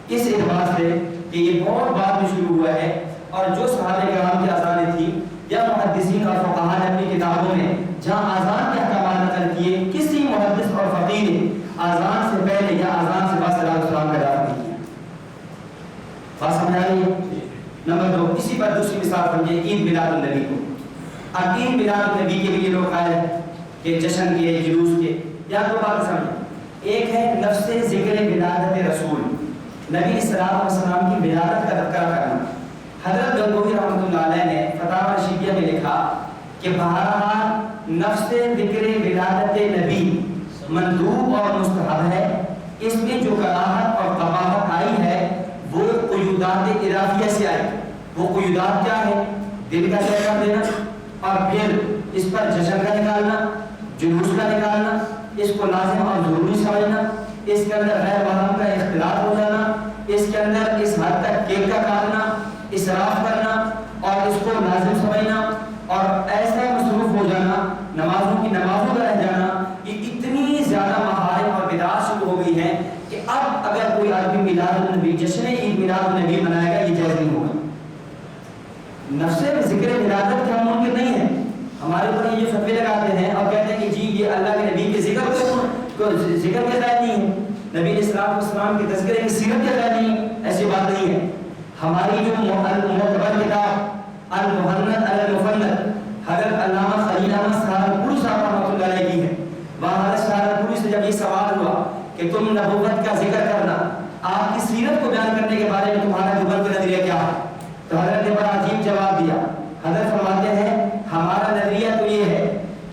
اس اعتبار سے کہ یہ بہت بعد میں شروع ہوا ہے، اور جو صحابہ کرام کی اذانیں تھیں یا محدثین اور فقہاء نے اپنی کتابوں میں جہاں اذان کے احکامات نقل کیے، کسی محدث اور فقیر نے اذان سے پہلے یا اذان سے بعد صراط السلام کا اضافہ نہیں کیا۔ بات سمجھ آ رہی ہے؟ نمبر 2، اسی پر دوسری مثال سمجھے عید میلاد النبی کو۔ اب عید میلاد النبی کے لیے لوگ قائل ہیں کہ جشن کے، جلوس کے، یا دو بات سمجھیں۔ ایک ہے نفس ذکر ولادت رسول، نبی صلی اللہ علیہ وسلم کی ولادت کا تذکرہ کرنا۔ حضرت گنگوہی رحمۃ اللہ علیہ نے فتاوی رشیدیہ میں لکھا کہ بہرحال نفس ذکر ولادت نبی مندوب اور مستحب ہے، اس میں جو کراہت اور قباحت آئی ہے وہ قیودات اضافیہ سے آئی۔ وہ قیودات کیا ہے؟ دن کا طے کر دینا، اور پھر اس پر جشن کا نکالنا، جلوس کا نکالنا، اس کو لازم اور ضروری سمجھنا، اس کے اندر غیر محرم کا اختلاط ہو جانا، اس کے اندر اس حد تک کیک کا کاٹنا، اسراف کرنا اور اس کو لازم سمجھنا، اور ایسا مصروف ہو جانا، نمازوں کی نمازوں کا رہ جانا، یہ اتنی زیادہ محارم اور بدعات شروع ہو گئی ہیں کہ اب اگر کوئی آدمی میلاد النبی، جشن عید میلاد النبی منائے گا، یہ جائز نہیں ہوگا۔ نفس ذکر ولادت کے ہم ممکن نہیں ہے، ہمارے اوپر یہ فتوے لگاتے ہیں اور کہتے ہیں کہ جی یہ اللہ کے نبی کے ذکر کو ذکر کے قائل نہیں ہے، نبی علیہ السلام کے تذکرے کی سیرت کے قائل نہیں ہے، ایسی بات نہیں ہے۔ ہماری جو معتبر کتاب المحنت المفند حضرت علامہ خلیل احمد سہارنپوری صاحب رحمۃ اللہ علیہ کی ہے، وہاں حضرت سہارنپوری سے جب یہ سوال ہوا کہ تم نبوت کا ذکر کرنا، آپ کی سیرت کو بیان کرنے کے بارے میں تمہارا دیوبند کا نظریہ کیا ہے؟ تو حضرت نے بڑا عجیب جواب دیا۔ حضرت فرماتے ہیں ہمارا نظریہ تو یہ ہے،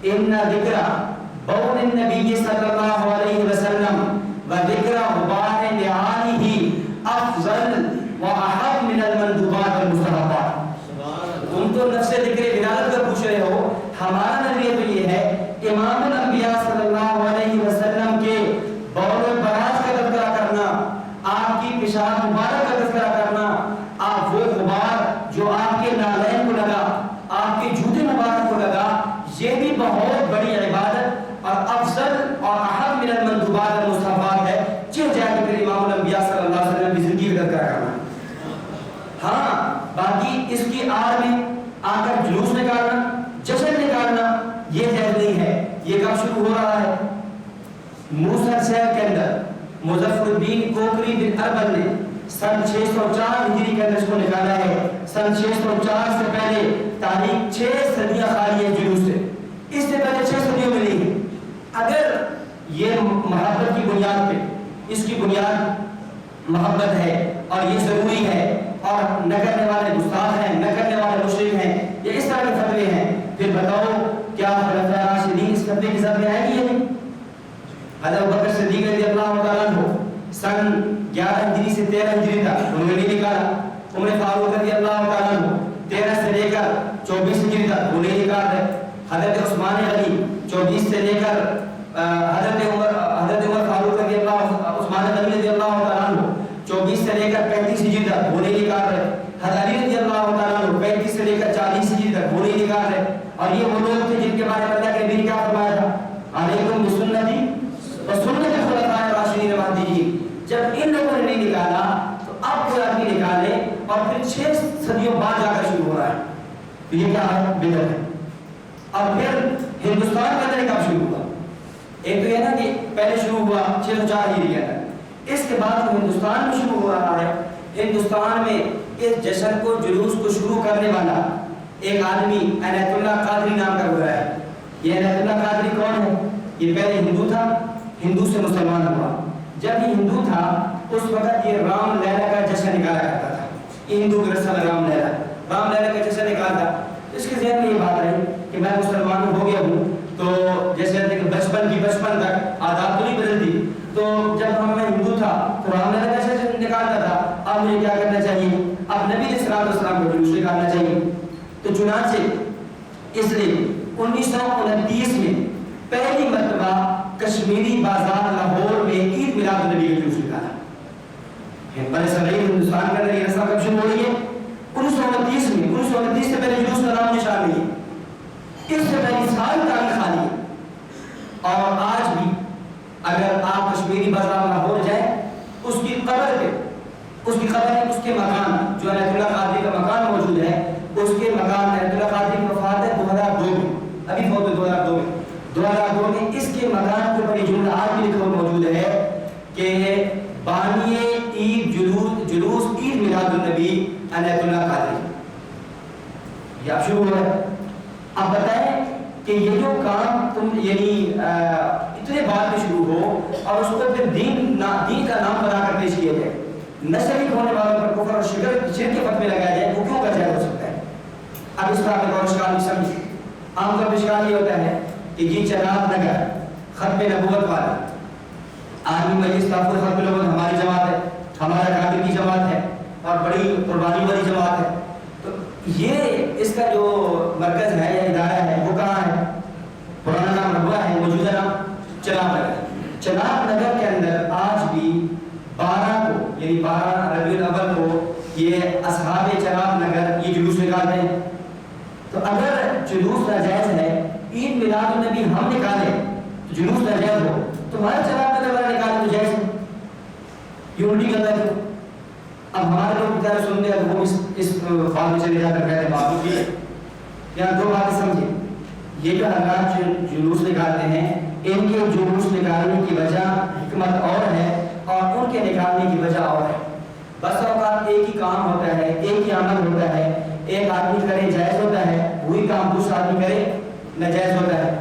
ان ذکر بون النبی صلی اللہ علیہ وسلم و ذکر غبار لعانہ افضل و احب من المندوبات والمستحبات۔ تم تو نفس ذکر ولادت کا پوچھ رہے ہو، ہمارا نظریہ تو یہ ہے امام الانبیاء صلی اللہ علیہ وسلم کے بول و براز کا تذکرہ کرنا، آپ کی پیشاب مبارک کا تذکرہ کرنا، آپ وہ غبار جو آپ کے نالین کو لگا، آپ کے جوتے مبارک کو لگا، یہ بھی بہت بڑی عبادت اور افضل اور احب من المندوبات والمستحبات ہے، جو جائے کہ پھر امام الانبیاء صلی اللہ علیہ وسلم کی زندگی کا تذکرہ کرنا۔ ہاں باقی اس کی آڑ میں آ کر جلوس نکالنا، جشن نکالنا، یہ جائز نہیں ہے۔ یہ کب شروع ہو رہا ہے؟ موسیٰ شہر کے اندر مظفر الدین کوکری بن اربل نے سن 604 ہجری کے اندر اس کو نکالا ہے۔ سن 604 سے پہلے تاریخ 6 صدیاں خالی ہے جلوس سے، اس سے پہلے 6 صدیوں میں نہیں ہے۔ اگر یہ محبت کی بنیاد پہ، اس کی بنیاد محبت ہے اور یہ ضروری ہے اور نہ کرنے والے گستاخ ہیں، نہ کرنے والے مشرک ہیں، یہ اس طرح کے فتوے ہیں، پھر بتاؤ کیا خلفائے راشدین اس فتوے کی زد میں آئے گی یا نہیں؟ حضرت ابوبکر صدیق رضی اللہ تعالیٰ عنہ سن 11 ہجری سے 13 ہجری تک انہوں نے نہیں نکالا۔ عمر فاروق رضی اللہ تعالیٰ عنہ 13 سے لے کر 24 ہجری تک وہ نہیں نکال رہے۔ حضرت عثمان غنی 24 سے لے کر حضرت عمر فاروق رضی اللہ، عثمان غنی رضی اللہ تعالیٰ عنہ 24 سے لے کر 35 ہجری تک وہ نہیں نکال رہے۔ حضرت علی رضی اللہ تعالیٰ عنہ 35 سے لے کر 40 ہجری تک وہ نہیں نکال رہے۔ اور یہ وہ لوگ تھے جن کے بارے میں اللہ کے نبی نے کیا فرمایا تھا؟ علیکم بسنتی وسنت الخلفاء الراشدین المہدیین۔ جب ان لوگوں نے نہیں نکالا تو اب کوئی آدمی نکالے اور پھر 6 صدیوں بعد جا کر شروع ہو رہا ہے، تو یہ کیا ہے؟ بدعت ہے۔ اور پھر ہندوستان کے اندر کب شروع ہوا؟ ایک تو یہ نا کہ پہلے شروع ہوا 604 ہجری کے اندر، اس کے بعد ہندوستان میں شروع ہو رہا ہے۔ ہندوستان میں اس جشن کو، جلوس کو شروع کرنے والا ایک آدمی عنایت اللہ قادری نام کا گزرا ہے۔ یہ عنایت اللہ قادری کون ہے؟ یہ پہلے ہندو تھا، ہندو سے مسلمان ہوا. جب یہ ہندو تھا اس وقت یہ رام لیلا کا جشن نکالا کرتا تھا. یہ ہندو کی رسم ہے رام لیلا کا جشن نکالتا. اس کے ذہن میں یہ بات رہی کہ میں مسلمان ہو گیا ہوں تو جیسے بچپن تک آداب تو نہیں بدلتی، تو جب میں ہندو تھا تو رام لیلا کا جشن نکالتا تھا. اب مجھے کیا کرنا چاہیے؟ اب نبی علیہ السلام کو جلوس نکالنا چاہیے. تو چنانچہ اس لیے 1929 میں پہلی مرتبہ کشمیری بازار لاہور میں عید میلاد النبی کا جلوس نکالا. بڑے صغیر ہندوستان کے اندر یہ رسم کب شروع ہو رہی ہے؟ 1929 میں. 1929 سے پہلے جلوس کا نام نشان نہیں ہے. اس سے پہلی ساری تاریخ خالی ہے. اور آج بھی اگر آپ کشمیری بازار لاہور جائیں، اس کی قبر پہ اس کے مکان جو عنایت اللہ قادری کا مکان موجود ہے، اس کے مکان عنایت اللہ قادری کی وفات ہے 2002 میں، ابھی فوت ہوئی 2002 میں. اس کے مکان کے اوپر یہ جملہ آج بھی لکھا موجود ہے کہ بانی عید جلوس عید میلاد النبی عنایت اللہ قادری. یہ اب شروع ہو رہا ہے. اب بتائیں کہ یہ جو کام تم یعنی اتنے بعد میں شروع ہو اور اس کو پھر دین کا نام بنا کر پیش کیا جائے، نشریک ہونے والوں پر کفر اور شرک کے فتوے لگایا جائے، وہ کیوں کا جائز ہو سکتا ہے؟ اب اس پر آپ اور اشکال بھی سمجھیں. عام طور پر اشکال یہ ہوتا ہے کہ یہ چناب نگر ختم نبوت والا عالمی مجلس تحفظ ختم نبوت ہماری جماعت ہے، ہمارا قادری کی جماعت ہے اور بڑی قربانی والی جماعت ہے. تو یہ اس کا جو مرکز ہے یا ادارہ ہے وہ کہاں ہے؟ پرانا نام ربوہ ہے، موجودہ نام چناب نگر. چناب نگر کے اندر آج بھی 12 کو یعنی 12 ربیع الاول کو یہ اصحاب چناب نگر یہ جلوس نکالتے ہیں. تو اگر جلوس ناجائز ہے، عید میلاد النبی ہم نکالیں تو جلوس ناجائز ہو، تمہارا چناب نگر والا نکالے تو جائز ہے. یونٹی کرتا ہے. اب ہمارے لوگ بیچارے سنتے ہیں وہ اس بات میں چلے جا کر کہتے ہیں بابو جی یہاں دو باتیں سمجھیں. یہ جو حضرات جلوس نکالتے ہیں، ان کے جلوس نکالنے کی وجہ حکمت اور ہے اور ان کے نکالنے کی وجہ اور ہے. بس اوقات ایک ہی کام ہوتا ہے، ایک ہی عمل ہوتا ہے، ایک آدمی کرے جائز ہوتا ہے، وہی کام دوسرا آدمی کرے ناجائز ہوتا ہے.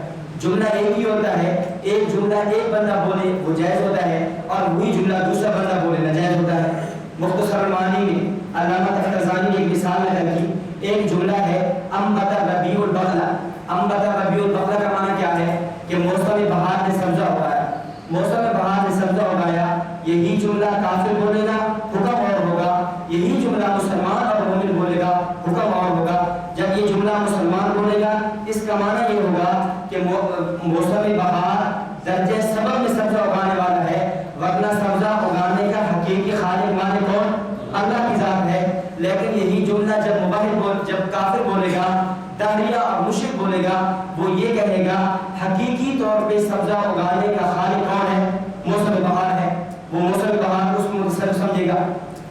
جملہ ایک ہی ہوتا ہے، ایک جملہ ایک بندہ بولے وہ جائز ہوتا ہے اور وہی جملہ دوسرا بندہ بولے ناجائز ہوتا ہے. مختصر المعانی میں علامہ تفتزانی نے ایک مثال نقل کی. ایک جملہ ہے انبت ربیع البقلہ. انبت ربیع البقلہ کا معنی کیا ہے؟ کہ موسم بہار نے سبزہ اگایا. موسم بہار نے سبزہ اگایا. یہی جملہ کافر بولے گا حکم اور ہوگا، یہی جملہ مسلمان اور مومن بولے گا حکم اور ہوگا. جب یہ جملہ مسلمان بولے گا اس کا معنی یہ ہوگا کہ موسم بہار درجہ سبب میں سبزہ اگانے والا ہے، ورنہ سبزہ اگانے کا حقیقی خالق مالک کون؟ اللہ کی ذات ہے. لیکن یہی جملہ جب کافر بولے گا، دہریہ اور مشرک بولے گا، وہ یہ کہے گا حقیقی طور پہ سبزہ اگانے کا خالق کون ہے؟ موسم بہار ہے. وہ موسم بہار کو اس کو متصرف سمجھے گا.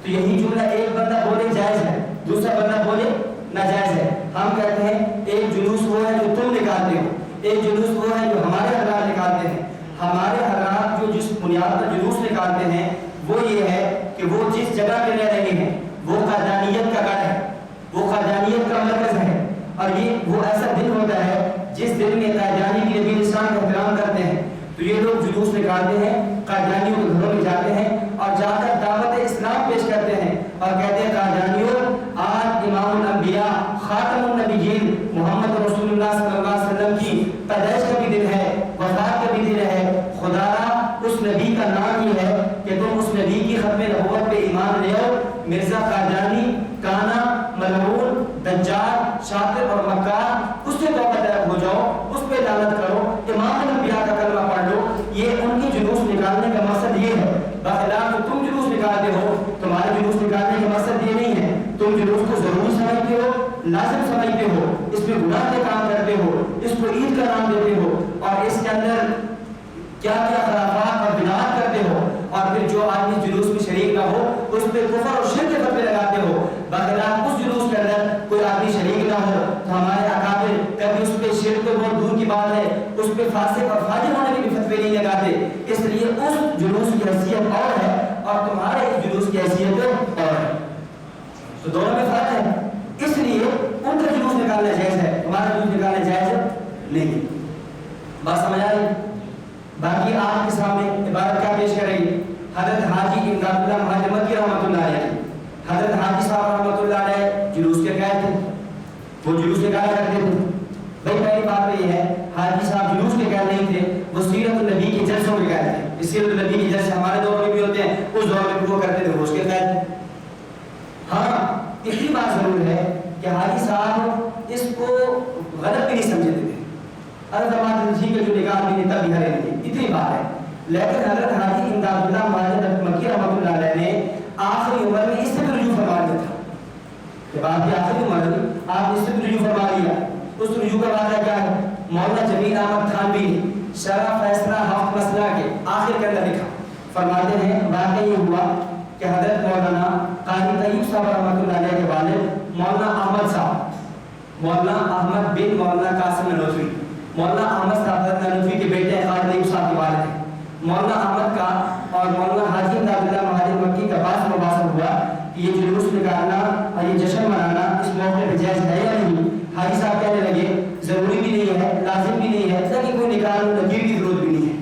تو یہی جملہ ایک بندہ بولے جائز ہے، دوسرا بندہ بولے ناجائز ہے. ہم کہتے ہیں ایک جلوس وہ ہے جو تم نکالتے ہو، ایک جلوس وہ ہے جو ہمارے حضرات نکالتے ہیں. ہمارے حضرات جو جس بنیاد پر جلوس نکالتے ہیں وہ یہ ہے کہ وہ جس جگہ پہ رہ رہے ہیں وہ قادیانیت کا گڑھ ہے، وہ قادیانیت کا مرکز ہے. اور یہ وہ ایسا دن ہوتا ہے جس دن میں قادیانی کے نبی اسلام کا احترام کرتے ہیں. تو یہ لوگ جلوس نکالتے ہیں، قادیانیوں کے گھروں میں جاتے ہیں اور جا کر دعوت اسلام پیش کرتے ہیں اور کہتے ہیں قادیانیوں آج امام الانبیاء خاتم النبیین محمد رسول اللہ صلی اللہ علیہ وسلم کی پیدائش کا بھی دن ہے، وفات کا بھی دن ہے. خدا اس نبی کا نام یہ ہے کہ تم اس نبی کی ختم نبوت پہ ایمان لے آؤ. مرزا قادیانی کانا ملعون دجال شاطر اور مکار اس سے توبہ طلب ہو جاؤ، اس پہ لعنت کرو، امام الانبیاء کا کلمہ پڑھ لو. یہ ان کی جلوس نکالنے کا مقصد یہ ہے. بخلاف تم جلوس نکالتے ہو، تمہارے جلوس نکالنے کا مقصد یہ نہیں ہے. تم جلوس کو ضروری سمجھتے ہو، لازم سمجھتے ہو، اس میں گناہ کے کام کرتے ہو، اس کو عید کا نام دیتے ہو اور اس کے اندر کیا کیا خرافات اور بدعات کرتے ہو. اور پھر جو آدمی جلوس میں شریک نہ ہو اس پہ کفر اور شرک کے فتوے لگاتے ہو. بخلاف اس جلوس کے اندر کوئی آدمی شریک نہ ہو تو ہمارے اکابر کبھی اس پہ شرک تو بہت دور کی بات ہے، اس پہ فاسق اور فاجر ہونے کے بھی فتوے نہیں لگاتے. اس لیے اس جلوس کی حیثیت اور ہے اور تمہارے اس جلوس کی حیثیت اور ہے. تو دونوں میں فرق ہے. اس لیے ان کا جلوس نکالنا جائز ہے، تمہارا جلوس نکالنا جائز نہیں. بات سمجھ آ رہی؟ باقی آپ کے سامنے عبارت کیا پیش کریں گے؟ حضرت حاجی امداد اللہ مہاجر مکی رحمۃ اللہ علیہ، حضرت حاجی صاحب رحمۃ اللہ علیہ جلوس کے قائد تھے، وہ جلوس نکالا کرتے تھے۔ بھائی پہلی بات یہ ہے، حاجی صاحب جلوس کے قائد نہیں تھے، وہ سیرت النبی کے جلسوں کے قائد تھے۔ اس سیرت النبی کے جلسے ہمارے دور میں بھی ہوتے ہیں، اس دور میں وہ کرتے تھے، وہ اس کے قائد تھے۔ ہاں اتنی بات ضرور ہے کہ حاجی صاحب اس کو غلط بھی نہیں سمجھتے تھے، حضرت ہمارے جی کے جو نکاح بھی نہیں تب بھی ہرے نہیں، اتنی بات ہے۔ لیکن حضرت حاجی امداد اللہ مہاجر مکی رحمۃ اللہ علیہ نے آخری عمر میں اس سے بھی رجوع فرما دیا تھا۔ جب آپ کی آخری عمر میں آپ اس سے بھی رجوع فرما لیا، اس رجوع کا واقعہ کیا ہے؟ مولانا جمیل احمد تھانوی نے شرح فیصلہ ہفت مسئلہ کے آخر کے اندر لکھا، فرماتے ہیں واقعہ یہ ہوا کہ حضرت مولانا قاری طیب صاحب رحمۃ اللہ علیہ کے والد مولانا احمد صاحب، مولانا احمد بن مولانا قاسم نانوتوی، مولانا احمد صاحب نانوتوی کے بیٹے ہیں، قاری طیب صاحب کے والد ہیں۔ مولانا احمد کا اور مولانا حاجی امداد اللہ مہاجر مکی کا باس مباحثہ ہوا کہ یہ جلوس نکالنا اور یہ جشن منانا اس موقع پہ جائز ہے یا نہیں۔ حاجی صاحب کہنے لگے ضروری بھی نہیں ہے، لازم بھی نہیں ہے، لیکن کوئی نکال نکیر کی ضرورت بھی نہیں ہے۔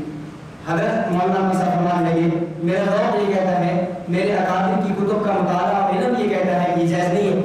حضرت مولانا احمد صاحب فرمانے لگے میرا ذوق یہ کہتا ہے، میرے اکابر کی کتب کا مطالعہ اور علم یہ کہتا ہے کہ یہ جائز نہیں ہے۔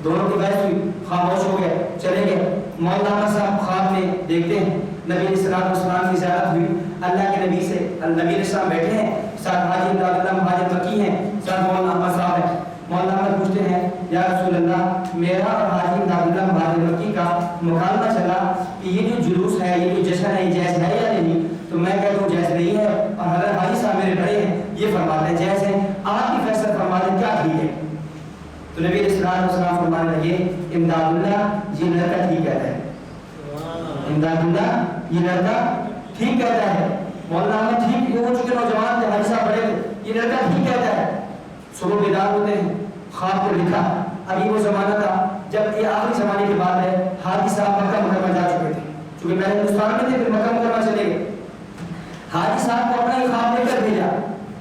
دونوں کی بحث ہوئی، خاموش ہو گئے، چلے گئے۔ مولانا احمد صاحب خواب میں دیکھتے ہیں نبی علیہ السلام کی زیارت ہوئی، اللہ کے نبی سے نبی علیہ السلام بیٹھے ہیں، ساتھ حاجی امداد اللہ مہاجر مکی ہیں، ساتھ مولانا احمد صاحب ہیں۔ مولانا احمد پوچھتے ہیں یا رسول اللہ، میرا اور حاجی امداد اللہ مہاجر مکی کا مکالمہ چلا کہ یہ جو جلوس ہے، یہ جو جشن ہے، یہ جائز ہے یا نہیں؟ تو میں کہتا ہوں جائز نہیں ہے، اور حضرت حاجی صاحب میرے بڑے ہیں یہ فرماتے ہیں جائز ہے، آپ کی فیصلہ فرما دیں کیا ٹھیک ہے؟ تو نبی علیہ السلام فرمانے لگے امداد اللہ یہ لڑکا ٹھیک کہتا ہے، امداد اللہ یہ لڑکا ٹھیک کہتا ہے۔ مولانا احمد ٹھیک ہو چکے نوجوان تھے، حاجی صاحب بڑے تھے، یہ لڑکا ٹھیک کہتا ہے۔ صبح بیدار ہوتے ہیں، خواب کو لکھا، ابھی وہ زمانہ تھا جب یہ آخری زمانے کی بات ہے، حاجی صاحب مکہ مکرمہ جا چکے تھے، چونکہ پہلے ہندوستان میں تھے پھر مکہ مکرمہ چلے گئے۔ حاجی صاحب کو اپنا یہ خواب لے کر بھیجا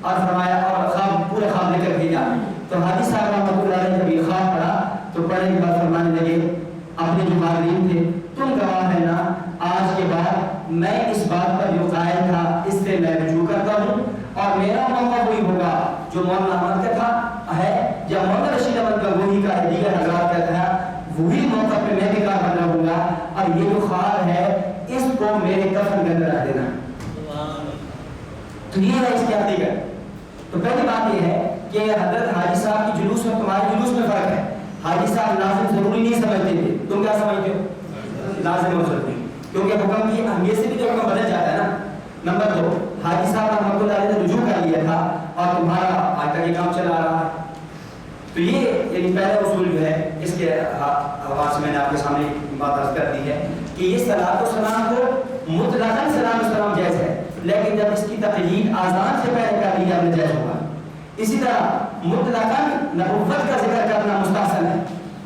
اور فرمایا، اور خواب پورے خواب لے کر بھیجا۔ تو حاجی صاحب رحمۃ اللہ علیہ جب یہ خواب پڑھا تو پڑھنے کے بعد فرمانے لگے اپنے جو حاضرین تھے تم گواہ ہے نا، آج کے بعد میں اس بات پر جو قائل تھا اس سے میں رجوع کرتا ہوں، اور میرا موقع وہی ہوگا جو مولانا احمد کا تھا ہے، یا مولانا رشید احمد کا وہی کا ہے، دیگر حضرات کا تھا، وہی موقع پہ میں بھی کاربن رہوں گا، اور یہ جو خواب ہے اس کو میرے کفن کے اندر رکھ دینا۔ تو یہ ہے اس کی حقیقت۔ تو پہلی بات یہ ہے کہ حضرت حاجی صاحب کی جلوس میں تمہارے جلوس میں فرق ہے۔ حاجی صاحب لازم ضروری نہیں سمجھتے تھے، تم کیا سمجھتے ہو؟ لازم ہو سکتے ہیں، کیونکہ حکم کی اہمیت سے بھی جو حکم بدل جاتا ہے نا۔ نمبر 2، حاجی صاحب رحمۃ اللہ علیہ نے رجوع کر لیا تھا اور تمہارا آج تک یہ کام چلا رہا ہے۔ تو یہ یعنی پہلا اصول جو ہے اس کے حوالے سے میں نے آپ کے سامنے بات عرض کر دی ہے کہ یہ صلاۃ و سلام کو مطلقاً سلام و سلام جائز ہے، لیکن جب اس کی تقلید آزان سے پہلے کر لی جائے جائز ہوگا۔ اسی طرح مطلقاً نبوت کا ذکر کرنا مستحسن ہے،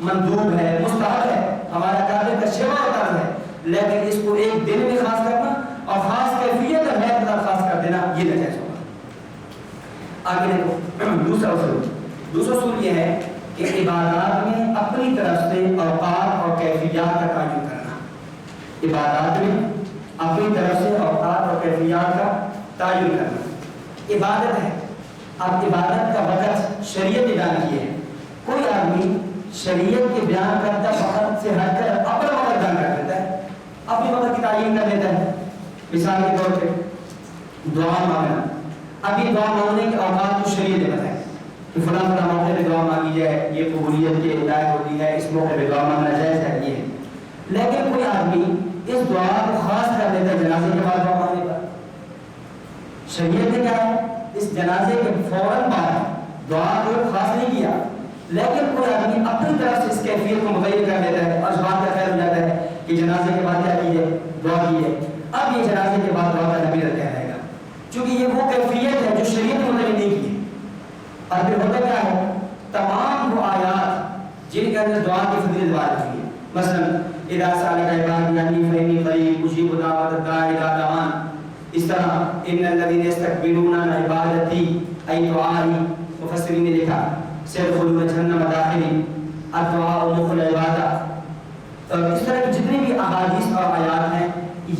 مندوب ہے، مستحب ہے، ہمارا کعبے کا شیوا و طرز ہے، لیکن اس کو ایک دن میں خاص کرنا اور خاص کیفیت اور حیثیت پر خاص کر دینا یہ ناجائز ہوگا۔ آگے دیکھو دوسرا اصول یہ ہے کہ عبادات میں اپنی طرف سے اوقات اور کیفیات کا تعین کرنا، عبادات میں اپنی طرف سے اوقات اور کیفیات کا تعین کرنا۔ عبادت ہے، اب عبادت کا وقت شریعت نے بیان کی ہے، کوئی آدمی شریعت کے بیان کرتا وقت سے ہٹ کر اپنا وقت بیان کر دیتا ہے، اپنے وقت کی تعین کر دیتا ہے۔ مثال کے طور پہ دعا مانگنا، اب یہ دعا مانگنے کے اوقات کو شریعت نے بتایا کہ فلاں فلاں موقع پہ دعا مانگی جائے، یہ قبولیت کے لائق ہوتی ہے، اس موقع پہ دعا مانگنا جائز ہے یہ ہے۔ لیکن کوئی آدمی اس دعا کو خاص کر دیتا ہے جنازے کے بعد دعا مانگنے پر، شریعت نے کیا ہے اس جنازے کے فوراً بعد دعا کو خاص نہیں کیا، لیکن کوئی آدمی اپنی طرف سے اس کیفیت کو متعین کر دیتا ہے اور اس بات کا خیال ہو جاتا ہے کہ جنازے کے بعد کیا کیجیے، دعا کیجیے۔ اب یہ جنازے کے بعد دعا کا نبی رکھا رہے گا، چونکہ یہ وہ کیفیت ہے جو شریعت نے متعین نہیں کی۔ اور پھر ہوتا کیا ہے، تمام وہ آیات جن کے اندر دعا کی فضیلت وارد ہوئی ہے، مثلا اذا سألك عبادي عني فإني قريب أجيب دعوة الداعي إذا دعان، اس طرح ان الذين يستكبرون عن عبادتي أي دعائي، مفسرین نے لکھا سيدخلون جهنم داخلين، الدعاء مخ العبادة۔ اس طرح کی جتنی بھی احادیث اور آیات ہیں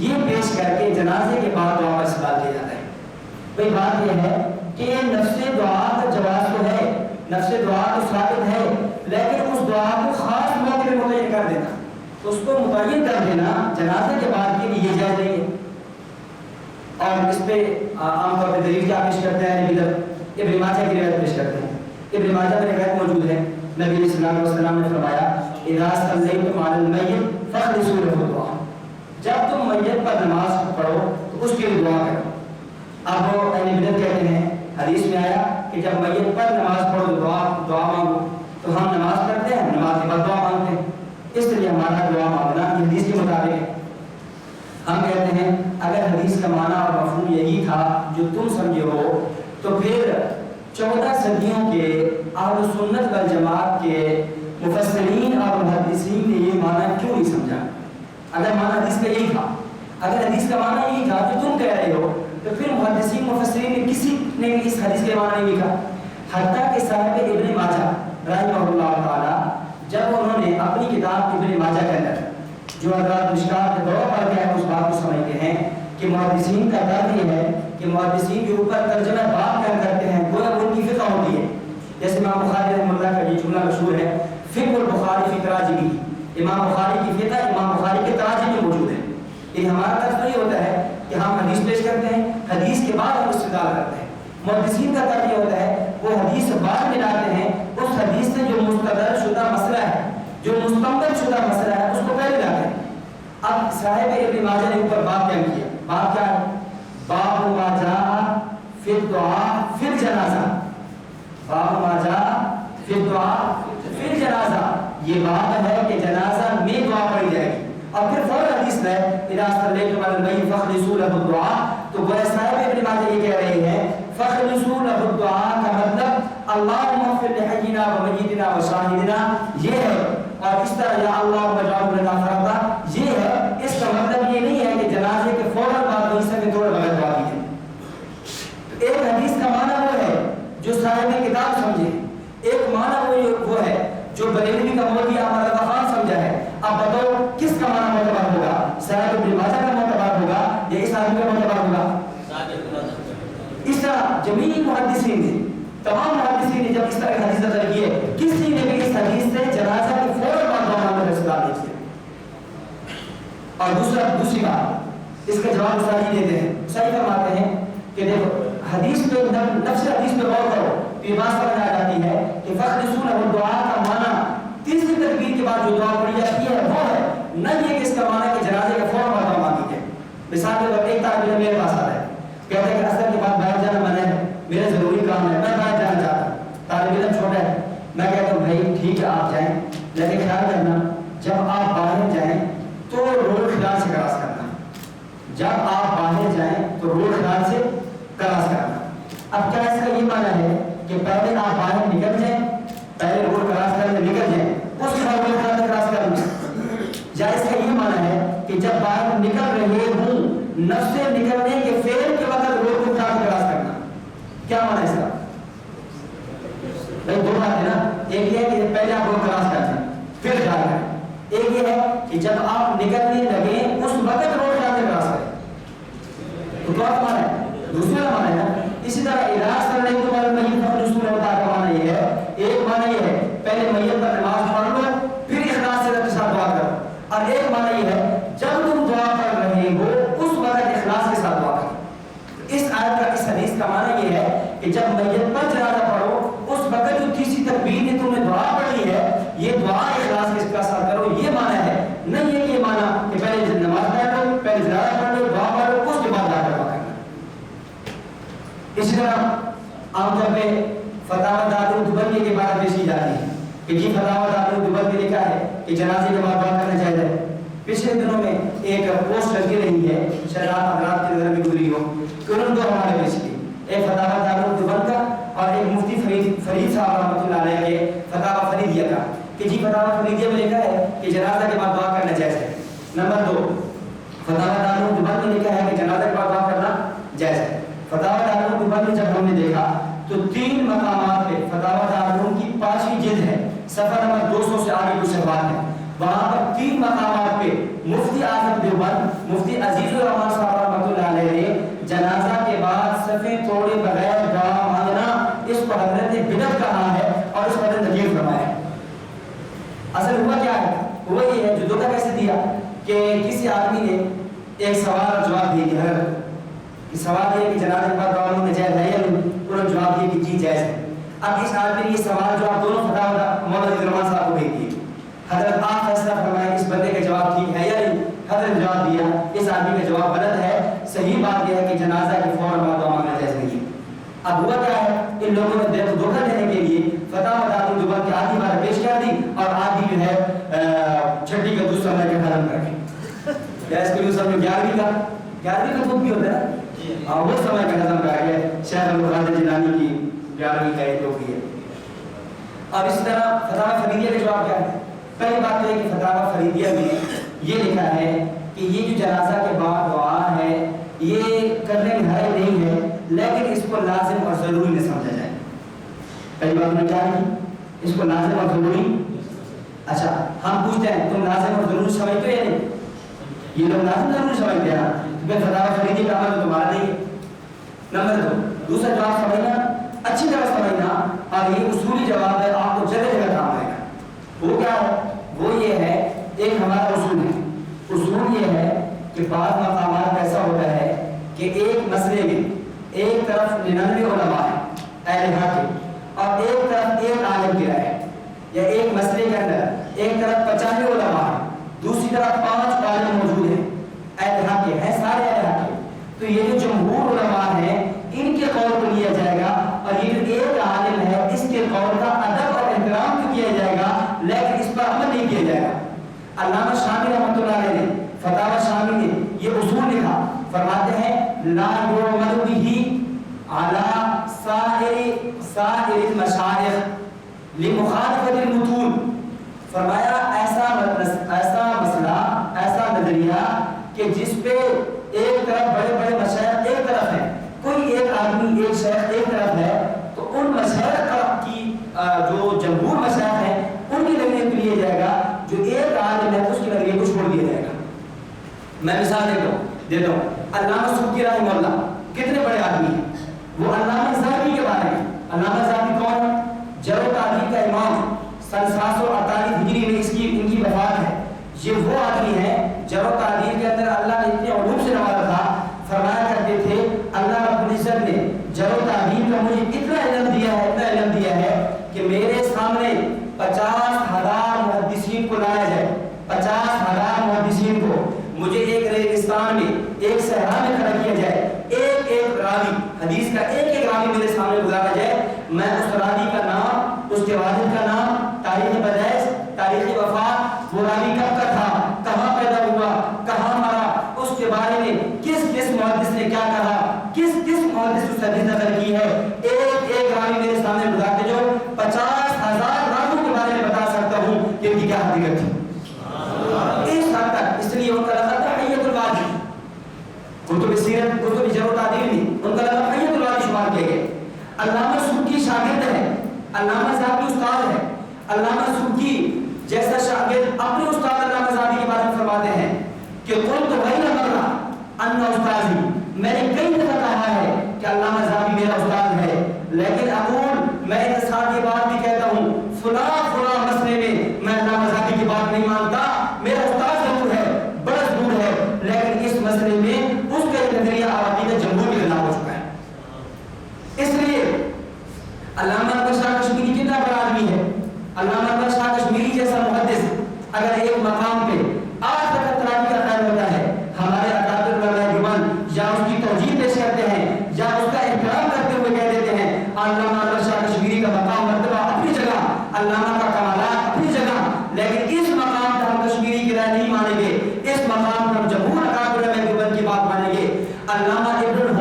یہ پیش کر کے جنازے کے بعد دعا کا استعمال کیا جاتا ہے. بھئی بات یہ ہے کہ نفس دعا کا جواز تو ہے، نفس دعا تو ثابت ہے، لیکن اس دعا کو خاص موقع پہ متعین کر دینا، اس کو متعین کر دینا جنازے کے بعد کے لیے جائز نہیں ہے. اور اس پہ عام طور پہ دلیل کیا پیش کرتے ہیں؟ ابن ماجہ کی روایت پیش کرتے ہیں. ابن ماجہ میں روایت موجود ہے، نبی علیہ السلام علیہ وسلم نے فرمایا اذا صلیتم علی المیت فاخلصوا له الدعاء، جب تم میت پر نماز پڑھو تو اس کے لیے دعا کرو. اب اہل بدعت کہتے ہیں حدیث میں آیا کہ جب میت پر نماز پڑھو تو دعا مانگو، تو ہم نماز پڑھتے ہیں، نماز کے بعد دعا مانگتے ہیں، اس لیے ہمارا دعا مانگنا یہ حدیث کے مطابق ہے. ہم کہتے ہیں اگر حدیث کا معنی اور مفہوم یہی تھا جو تم سمجھے ہو تو پھر 14 صدیوں کے اہل سنت والجماعت کے مفسرین اور محدثین نے یہ معنی کیوں نہیں سمجھا؟ اگر معنی حدیث کا یہی تھا، اگر حدیث کا معنی یہی تھا جو تم کہہ رہے ہو، تو پھر محدثین مفسرین نے کسی نے بھی اس حدیث کے معنی نہیں لکھا. حتیٰ کہ صاحب ابن ماجہ رحمہ اللہ تعالی جب انہوں نے اپنی کتاب ابن ماجہ کے اندر جو حضرات مشکات کے دور پر گئے اس بات کو سمجھتے ہیں کہ محدثین کا درد یہ ہے کہ محدثین کے اوپر ترجمہ باب کیا کرتے ہیں، گویا ان کی فقہ ہوتی ہے. جیسے امام بخاری رحمہ اللہ کا یہ جملہ مشہور ہے، فقہ البخاری فی تراجمہ، امام بخاری کی فقہ امام بخاری کے تراجم میں موجود ہے. یہ ہمارا طرف نہیں ہوتا ہے کہ ہم حدیث پیش کرتے ہیں، حدیث کے بعد ہم استدلال کرتے ہیں. محدثین کا طرف یہ ہوتا ہے وہ حدیث بعد میں لاتے ہیں، اس حدیث سے جو مستدل شدہ مسئلہ ہے، جو مستنبط شدہ مسئلہ ہے، اس کو پہلے لاتے ہیں. اب صاحب ابن ماجہ نے اوپر باب کیا کیا؟ باب کیا ہے؟ باب ما جاء فی الدعاء فی الجنازہ، باب ما جاء فی الدعاء فی الجنازہ، یہ باب ہے کہ جنازہ میں دعا پڑھی جائے گی. اور پھر فوراً حدیث میں اذا صلیتم علی المیت فاخلصوا له الدعاء، تو گویا صاحب ابن ماجہ یہ کہہ رہے ہیں فاخلصوا له الدعاء کا مطلب اللهم اغفر لحینا ومیتنا وشاہدنا یہ ہے، اور اس طرح یا اللهم اجعل لنا فردا یہ ہے. اس کا مطلب یہ نہیں ہے کہ جنازے کے فوراً بعد وہیں سے توڑ بغیر دعا کیجیے. ایک حدیث کا معنی وہ ہے جو صاحب کتاب سمجھے، ایک معنی وہ ہے جو بریلوی کا مولوی احمد رضا خان سمجھا ہے. اب بتاؤ کس کا معنی معتبر ہوگا؟ صاحب ابن ماجہ کا معتبر ہوگا یا اس آدمی کا معتبر ہوگا؟ اس طرح جمیع محدثین نے، تمام محدثین نے جب اس طرح کی حدیث نقل کی ہے، کسی نے بھی اس حدیث سے جنازہ کے فوراً بعد دعا مانگنے کا استدلال نہیں کیا. اور دوسری بات اس کا جواب صحیح دیتے ہیں، صحیح فرماتے ہیں کہ دیکھو حدیث پہ نفس حدیث پہ غور کرو تو یہ بات سمجھ آ جاتی ہے کہ فاخلصوا له الدعاء کا معنی تیسری تکبیر کے بعد جو دعا پڑھی جاتی ہے وہ ہے، نہ یہ کہ اس کا معنی کہ جنازے کے فوراً بعد دعا مانگی جائے. مثال کے طور ایک طالب علم میرے پاس آتا ہے، کہتا ہے کہ اثر کے بعد باہر جانا منع ہے، میرا ضروری کام ہے، میں باہر جانا چاہتا ہوں. طالب علم چھوٹا ہے، میں کہتا ہوں بھائی ٹھیک ہے آپ جائیں، لیکن خیال کرنا جب آپ باہر جائیں تو روڈ خلال سے کراس کرنا، جب آپ باہر جائیں تو روڈ خلال سے کراس کرنا. اب کیا اس کا یہ معنی ہے کہ پہلے آپ باہر نکل جائیں، پہلے روڈ کراس کرنے نکل جائیں، اس کے بعد روڈ خلال سے کراس کرنا، یا اس کا یہ معنی ہے کہ جب باہر نکل رہے ہوں نفس سے نکلنے کے فعل کے وقت روڈ کو کراس کرنا؟ کیا معنی ہے اس کا؟ بھائی دو بات ہے نا، ایک یہ ہے کہ پہلے آپ روڈ کراس کریں پھر خیال کریں، ایک یہ ہے کہ جب آپ نکلنے لگے اس وقت روڈ کراس کریں. تو کیا معنی ہے؟ دوسرا معنی ہے نا. اسی طرح علاج کرنے کے بعد میت پر رسول ہوتا کا معنی یہ ہے، ایک معنی یہ ہے پہلے میت پر نماز پڑھ لو پھر اخلاص سے ساتھ دعا کرو، اور ایک معنی یہ ہے جب تم دعا کر رہے ہو اس وقت اخلاص کے ساتھ دعا کرو. اس آیت کا، اس حدیث کا معنی یہ ہے کہ جب میت پر جنازہ پڑھو اس وقت جو تیسری تکبیر نے تم نے دعا پڑھی ہے یہ دعا اخلاص کے ساتھ کرو، یہ معنی ہے. نہیں ہے کہ یہ معنی کہ پہلے نماز پڑھ لو، پہلے جنازہ پڑھ لو، دعا پڑھ لو، اس کے بعد دعا کرنا. اسی طرح عام طور پہ فتاوی دارالدوبندی کے بارے میں پیش کی جاتی ہے کہ جی فتاوی دارالدوبندی نے کہا ہے کہ جنازے کے بعد دعا کرنا چاہیے. پچھلے دنوں میں ایک پوسٹ لگی رہی ہے، شاید آپ حضرات کے نظر میں گزری ہو، کہ انہوں نے دو حوالے پیش کیے، ایک فتاوی دارالدوبند کا اور ایک مفتی فرید صاحب رحمۃ اللہ علیہ کے فتاوی فریدیہ کا، کہ جی فتاوی فریدیہ میں لکھا ہے کہ جنازہ کے بعد دعا کرنا جائز ہے. نمبر 2 فتاوی دارالدوبند نے لکھا ہے کہ جنازہ کے بعد دعا کرنا جائز ہے. فتاوی دارالدوبند میں جب ہم نے دیکھا تو 3 مقامات پہ فتاوی دارالدوبند کی 5ویں جلد ہے، صفحہ نمبر 200 سے آگے کچھ بات ہے، وہاں پر 3 مقامات پہ مفتی اعظم دیوبند مفتی عزیز الرحمان صاحب رحمۃ اللہ علیہ نے جنازہ کے بعد صفیں توڑے بغیر دعا مانگنا اس کو حضرت بدعت کہا ہے اور اس پر نکیر فرمایا ہے۔ اصل ہوا کیا ہے؟ ہوا یہ ہے جو دھوکہ کیسے دیا کہ کسی آدمی نے ایک سوال اور جواب دے دیا کہ سوال یہ کہ جنازے کے بعد دعا مانگنا جائز ہے یا نہیں؟ انہوں نے جواب دیا کہ جی جائز ہے۔ اب اس آدمی نے یہ سوال جو آپ دونوں فتاوی مولانا رحمان صاحب کو بھیج دیے، حضرت آپ فیصلہ فرمائیں اس بندے کا جواب ٹھیک ہے یا نہیں؟ حضرت جواب دیا اس آدمی کا جواب غلط ہے، صحیح بات یہ ہے کہ جنازہ کے فوراً بعد دعا مانگنا جائز نہیں ہے۔ اب ہوا کیا ہے؟ ان لوگوں نے دھوکہ دینے کے لیے فتاوی دارال دیوبند کی آدھی بار پیش کر دی اور آدھی جو ہے چھٹی کا دوسرا میں ختم کر کے کیا اس کو یوں سمجھو 11ویں کا خود بھی ہوتا ہے اور وہ سمے کا ختم کر کے شیخ عبدالقادر جیلانی کی 11ویں کا ایک ہوگی ہے۔ اب اس طرح فتاوی فریدیہ کا جواب کیا ہے؟ پہلی بات تو ہے کہ فتاوی فریدیہ میں یہ لکھا ہے کہ یہ جو جنازہ کے بعد دعا ہے یہ کرنے میں حرج نہیں ہے، لیکن اس کو لازم اور ضروری نہ سمجھا جائے۔ پہلی بات میں کیا ہے؟ اس کو لازم اور ضروری، اچھا ہم پوچھتے ہیں تم لازم اور ضروری سمجھتے ہو یا نہیں؟ یہ لوگ لازم ضروری سمجھتے ہیں تو پھر فتاوی فریدیہ کا عمل تمہارا نہیں ہے۔ نمبر 2 دوسرا جواب سمجھنا، اچھی طرح سمجھنا، اور یہ اصولی جواب ہے، آپ کو جگہ جگہ کام آئے گا۔ وہ کیا ہے؟ وہ یہ ہے، ایک ہمارا اصول ہے، اصول یہ ہے کہ بعض مقامات ایسا ہوتا ہے کہ ایک مسئلے میں ایک طرف 99 علماء ہیں اہل حق کے اور ایک طرف ایک عالم کی رائے ہے، یا ایک مسئلے کے اندر ایک طرف 95 علماء ہیں دوسری طرف 5 عالم موجود ہیں اہل حق کے ہیں، سارے اہل حق کے، تو یہ جو جمہور علماء ہیں ان کے قول کو لیا جائے گا اور یہ جو ایک عالم ہے اس کے قول کا ادب اور احترام تو کیا جائے گا لیکن اس پر عمل نہیں کیا جائے گا۔ علامہ شامی رحمۃ اللہ علیہ نے فتاوی شامی نے یہ اصول لکھا، فرماتے ہیں لا یعمل به علی سائر المشائخ لمخالفت المتون، فرمایا ایسا مسئلہ ایسا نظریہ کہ جس پہ ایک طرف بڑے بڑے مشائخ ایک طرف ہیں، کوئی ایک آدمی ایک شیخ ایک طرف ہے تو ان مشائخ کی جو جمہور مشائخ ہیں ان کی نظریے کو لیا جائے گا، جو ایک عالم ہے اس کی نظریے کو چھوڑ دیا جائے گا۔ میں مثال دیتا ہوں علامہ سبکی رحمہ اللہ کتنے بڑے آدمی ہیں، وہ علامہ ذہبی کے بارے میں، علامہ ذہبی کون ہے؟ جرح و تعدیل کا امام، سن 748 ہجری میں ان کی وفات ہے۔ یہ وہ آدمی ہے جرح و تعدیل کے اندر اللہ نے اتنے علوم سے نوازا تھا، فرمایا کرتے تھے اللہ رب العزت نے جرح و تعدیل کا مجھے اتنا علم دیا ہے کہ میرے سامنے 50,000 محدثین کو لایا جائے، 50,000 محدثین کو مجھے ایک ریگستان میں ایک صحرا میں کھڑا کیا جائے، ایک راوی حدیث کا ایک راوی میرے سامنے گزارا جائے، میں اس راوی کا نام، اس کے والد کا نام، تاریخ پیدائش، تاریخ وفات، وہ راوی کب کا تھا، کہاں پیدا ہوا، کہاں مرا، اس کے بارے میں کس محدث نے کیا کہا، کس محدث اس حدیث نقل کی ہے، ایک راوی میرے سامنے گزارتے جو 50,000 راویوں کے بارے میں بتا سکتا ہوں کہ ان کی کیا حقیقت تھی۔ اس حد تک، اس لیے ان کا لقب تھا حیۃ الوادی، کتب سیرت، کتب جرح و تعدیل میں ان کا لقب حیۃ الوادی شمار کیا گیا۔ علامہ سبکی شاگرد ہے، علامہ ذہبی استاد ہے، علامہ سبکی جیسا شاگرد اپنے استاد علامہ ذہبی کے بارے میں فرماتے ہیں کہ قلت غیر مرہ ان استاذی، میں نے کئی دفعہ کہا ہے کہ علامہ ذہبی میرا استاد ہے، لیکن اقول میں اس ساتھ یہ بات بھی کہتا ہوں فلاں مسئلے میں علامہ ذہبی کی بات نہیں مانتا، میرا استاد ضرور ہے، بڑا ضرور ہے، لیکن اس مسئلے میں اس کا نظریہ عقیدہ جمہور کے خلاف ہو چکا ہے۔ اس لیے علامہ اکبر شاہ کشمیری کتنا بڑا آدمی ہے، علامہ اکبر شاہ کشمیری جیسا محدث اگر ایک مقام پہ آج تک اطلاعی کا خیال ہوتا ہے، ہمارے اکابر علماء دیوبند یا اس کی توجیہ پیش کرتے ہیں یا اس کا احترام کرتے ہوئے کہہ دیتے ہیں علامہ اکبر شاہ کشمیری کا مقام مرتبہ اپنی جگہ، علامہ کا کمالات اپنی جگہ، لیکن اس مقام پر ہم کشمیری کی رائے نہیں مانیں گے، اس مقام پر ہم جمہور اکابر علماء دیوبند کی بات مانیں گے۔ علامہ ابن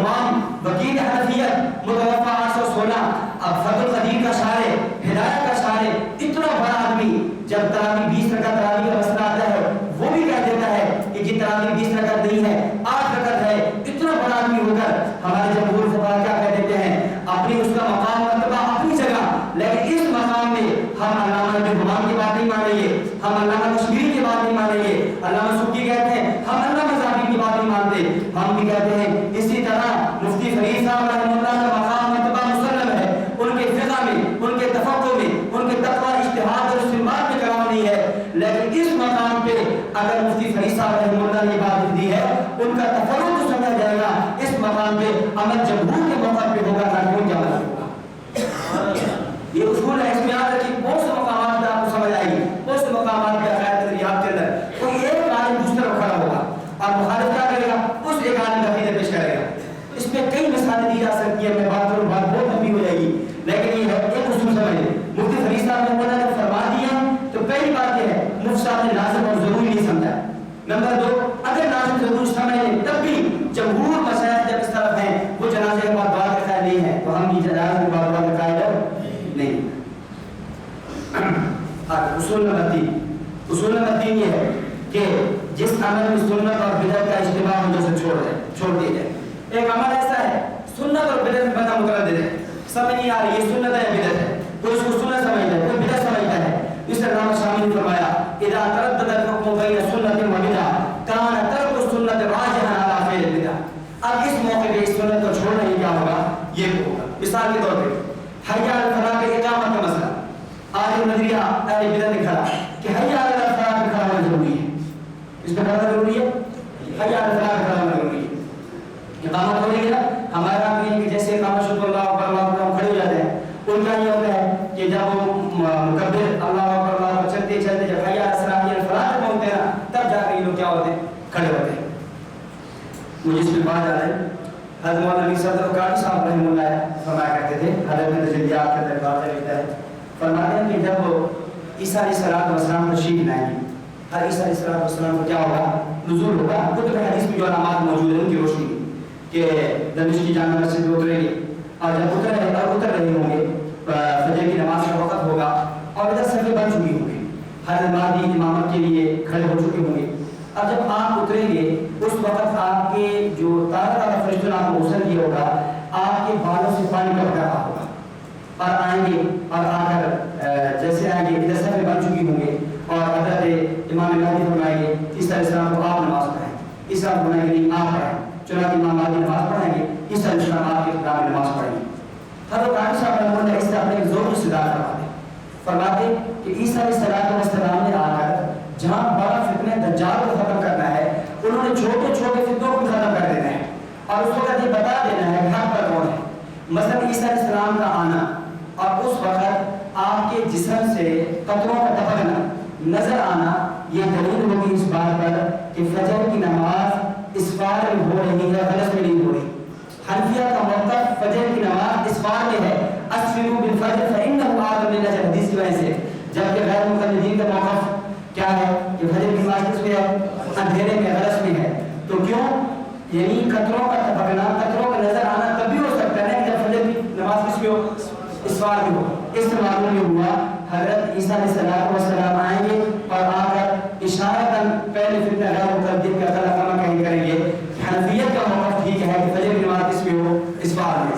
ہم بھی کہتے ہیں. اسی طرح مفتی فرید صاحب رحمہ اللہ کا مقام مرتبہ مسلم ہے. ان کے فقہ میں، ان کے تفقہ میں، ان کے تقویٰ اجتہاد اور استنباط میں کلام نہیں ہے. لیکن اس مقام پہ اگر مفتی فرید صاحب رحمہ اللہ نے بات لکھ دی ہے، ان کا تفرد تو سمجھا جائے گا. اس مقام پہ عمل جمہور کے موقع پہ ہوگا، نہ کہ عمل ہوگا. یہ اصول ہے، اس میں یاد رکھیے. بہت سے مقامات پہ آپ کو سمجھ آئے گی، بہت سے مقامات پہ عقائد نظریات کے اندر کوئی ایک عالم دوسرے کو کھڑا ہوگا اور مخالف کیا کرے گا؟ اس ایک عالم کا عقیدہ پیش کرے گا. اس میں کئی مثالیں دی جا سکتی ہیں. میں بات کروں، بات بہت لمبی ہو جائے گی، لیکن یہ ہے ایک اصول سمجھ لیں. مفتی فرید صاحب نے فرما دیا تو پہلی بات یہ ہے مفتی صاحب نے لازم اور ضروری نہیں سمجھا. نمبر دو، اگر لازم ضرور سمجھ لیں تب بھی جمہور مشائخ جب اس طرف ہیں وہ جنازے کے بعد دعا کا خیال نہیں ہے تو ہم بھی جنازے کے بعد دعا کا قائل نہیں. اصول نمبر 3، اصول نمبر 3 یہ ہے کہ جس عمل میں سنت اور بدعت کا اجتماع ہو جسے چھوڑ دیا جائے. ایک عمل ایسا ہے سنت اور بدعت میں بندہ متردد ہے، سمجھ نہیں آ رہی یہ سنت ہے یا بدعت ہے. کوئی اس کو سنت سمجھتا ہے، کوئی بدعت سمجھتا ہے. اس طرح امام شامی نے فرمایا اذا تردد الحكم بين سنت وبدعة كان ترك السنة راجحا على فعل البدعة. اب اس موقع پہ اس سنت کو چھوڑنا یہ کیا ہوگا؟ یہ ہوگا. مثال کے طور پہ حی علی الفلاح پہ اقامت کا مسئلہ، آج نظریہ اہل بدعت نے کھڑا کہ حی علی الفلاح پہ کھڑا ہونا ضروری ہے. اس پہ کھڑا ضروری ہے، حی علی الفلاح پہ کھڑا ہونا ضروری ہے. اقامت ہو رہی ہے ہمارا کہ جیسے اقامت شروع اللہ اکبر اللہ اکبر ہم کھڑے ہو جاتے ہیں. ان کا یہ ہوتا ہے کہ جب وہ مکبر اللہ اکبر اللہ اکبر چلتے چلتے جب حی علی الفلاح پہ پہنچتے ہیں تب جا کے یہ لوگ کیا ہوتے ہیں؟ کھڑے ہوتے ہیں. مجھے اس میں بات آ رہی ہے حضرت مولانا امیر صدر قاری صاحب رحمہ اللہ فرمایا کرتے تھے، حضرت میں تجلیات کے اندر بات لکھتا ہے، فرماتے ہیں کہ جب عیسیٰ علیہ السلام تشریف لائیں گے، ہر عیسیٰ علیہ السلام کو کیا ہوگا؟ نزول ہوگا. کتب حدیث میں جو علامات موجود ہیں ان کی روشنی کہ دمشق کی جامع مسجد میں اتریں گے اور جب اتر رہے ہوں گے فجر کی نماز کا وقت ہوگا اور ادھر صفیں بن چکی ہوں گی، حضرت مہدی امامت کے لیے کھڑے ہو چکے ہوں گے. اب جب آپ اتریں گے اس وقت آپ کے جو تازہ فرشتوں نے آپ کو غسل کیا ہوگا آپ کے بالوں سے پانی کا بہا ہوگا اور آئیں گے اور آ کر جیسے آئیں گے ادھر صفیں بن چکی ہوں گے اور حضرت امام مہدی فرمائیں گے عیسیٰ علیہ السلام کو آپ نماز پڑھائیں. عیسیٰ فرمائیں گے نہیں آپ پڑھائیں. چنانچہ امام مہدی نماز پڑھائیں گے، عیسیٰ علیہ السلام آپ کے خطاب میں نماز پڑھیں گے. حضرت قاری صاحب رحمہ اللہ اس سے اپنے ذوق استدلال فرماتے کہ عیسیٰ علیہ السلام نے آ کر جہاں بڑا فتنہ دجال کو ختم کرنا ہے انہوں نے چھوٹے چھوٹے فتنوں کو ختم کر دینا ہے اور اس وقت یہ بتا دینا ہے کہ حق پر کون ہے. مثلا عیسیٰ علیہ السلام کا آنا اور اس وقت آپ کے جسم سے قطروں کا ٹپکنا نظر آنا یہ دلیل ہوگی اس بات پر کہ فجر کی نماز اسفار میں ہو رہی ہے، غلط میں نہیں ہو رہی. حنفیہ کا موقف فجر کی نماز اسفار میں ہے، اسفروا بالفجر فإنه أعظم من الأجر، حدیث کی وجہ سے. جبکہ غیر مقلدین کا موقف کیا ہے کہ فجر کی نماز کس میں ہے؟ اندھیرے میں، غلط میں ہے. تو کیوں؟ یعنی قطروں کا ٹپکنا، قطروں کا نظر آنا تب بھی ہو سکتا ہے جب فجر کی نماز کس میں ہو؟ اسفار میں ہو. اس سے معلوم یہ ہوا حضرت عیسیٰ علیہ السلام آئیں گے اور آ کر اشارتاً پہلے فتنہ غیر مقلدین کا قلقمہ کہیں کریں گے. حنفیت کا موقف ٹھیک ہے کہ فجر کی نماز کس میں ہو؟ اسفار میں.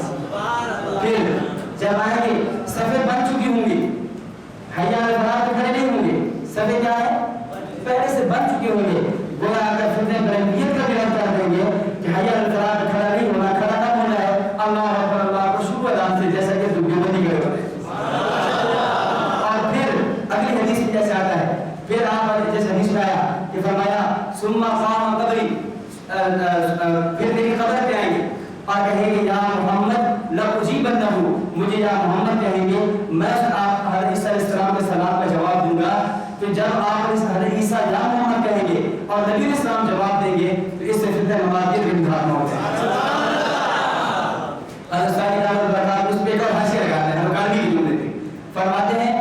پھر جب آئیں گے صفیں بن چکی ہوں گی، حی علی الفلاح پہ کھڑے نہیں ہوں گے، صفیں کیا ہے؟ پہلے سے بن چکے ہوں گے. گویا اگر فتنہ بلندیت کا بھی رد کر دیں گے کہ حی علی الفلاح پہ کھڑا نہیں ہونا، کھڑا کب ہونا ہے؟ اللہ اکبر اللہ کو شروع اذان سے، جیسا کہ دیوبندی کرے ہوتے ہیں. اور پھر اگلی حدیث میں جیسے آتا ہے، پھر آپ جیسے حدیث میں آیا کہ فرمایا ثم قام قبری، پھر میری قبر پہ آئیں گے اور کہیں گے یا محمد لأجیبنہ، مجھے یا محمد کہیں گے، میں آپ حضرت عیسیٰ علیہ السلام کے سلام کا جواب دوں گا. تو جب آپ حضرت عیسیٰ یا محمد کہیں گے اور نبی علیہ السلام جواب دیں گے تو اس سے فتنہ مماتیت کے انتخاب نہ ہوتے ہیں. حضرت صاحب رحمۃ اللہ اس پہ ایک اور حاشیہ لگاتے ہیں، ہم کی جملے تھے، فرماتے ہیں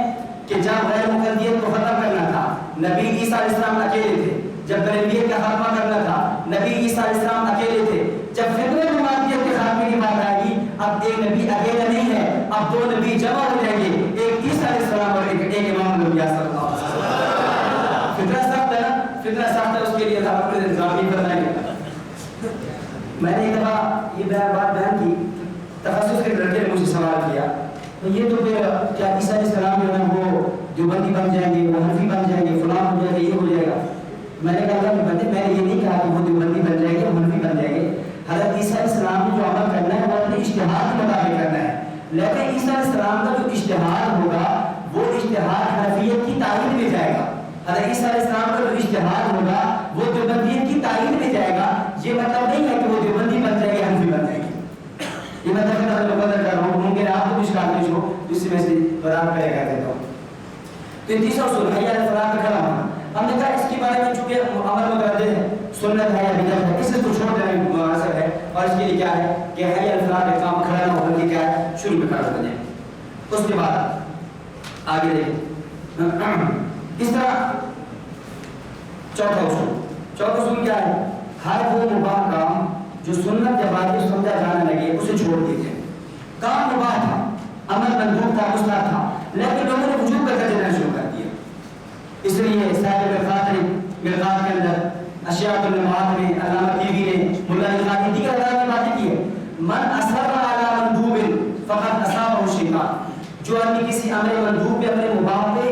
کہ جب غیر مقلدیت کو ختم کرنا تھا نبی عیسیٰ علیہ السلام اکیلے تھے، جب بریلویت کا خاتمہ کرنا تھا نبی عیسیٰ علیہ السلام اکیلے تھے. جب فتنہ مماتیت کے خاتمے کی بات آئے گی اب ایک نبی اکیلا نہیں ہے، اب دو نبی جمع ہو جائیں گے، ایک عیسیٰ علیہ السلام اور ایک امام الانبیاء صلی اللہ علیہ وسلم. فتنہ سخت ہے نا، فتنہ سخت ہے، اس کے لیے اللہ اپنے انتظام نہیں کرنا ہے. میں نے ایک دفعہ یہ بات بیان کی، تخصص کے لڑکے نے مجھ سے سوال کیا تو یہ تو پھر کیا عیسیٰ علیہ السلام جو ہے وہ دیوبندی بن جائیں گے، وہ حنفی بن جائیں گے، فلاں ہو جائے گا، یہ ہو جائے گا. میں نے کہا کہ بندے میں نے یہ نہیں کہا کہ وہ دیوبندی بن جائیں گے، وہ حنفی بن جائیں گے. اجتہاد ہوگا وہ اجتہاد حنفیت کی تعین میں جائے گا. حضرت عیسیٰ علیہ السلام کا جو اجتہاد ہوگا وہ دیوبندیت کی تعین میں جائے گا. یہ مطلب نہیں ہے کہ وہ دیوبندی بن جائے گی حنفی بن جائے گی. یہ مطلب ہے کہ میں بدل کر رہا ہوں ممکن آپ کو مشکل نہیں ہو جس سے میں سے برابر کرے گا دیتا ہوں. تو تیسرا اصول حی علی الفلاح پہ کھڑا ہونا. ہم نے کہا اس کے بارے میں چونکہ عمل متردد ہے سنت ہے یا بدعت ہے اسے تو چھوڑ دینا مناسب ہے اور اس کے لیے کیا ہے کہ حی علی الفلاح پہ کام کھڑا نہ ہونے کی کیا ہے شروع میں کھڑا ہو جائے. اس کے بعد آگے دیکھیں اس طرح چوتھا اصول کیا ہے ہر وہ مباح کام جو سنت یا واجب سمجھا جانے لگے اسے چھوڑ دیجیے. کام مباح تھا عمل مندوب تھا مستحب تھا لیکن لوگوں نے وجوب کا درجہ دینا شروع کر دیا. اس لیے صاحب مرقات کے اندر اشیاء النمات میں علامہ طیبی نے ملا علی قاری دیگر علامہ نے باتیں کی ہے من اصر علی مندوب فقط اصابہ الشیطان. جو آدمی کسی امر مندوب پہ اپنے مباح پہ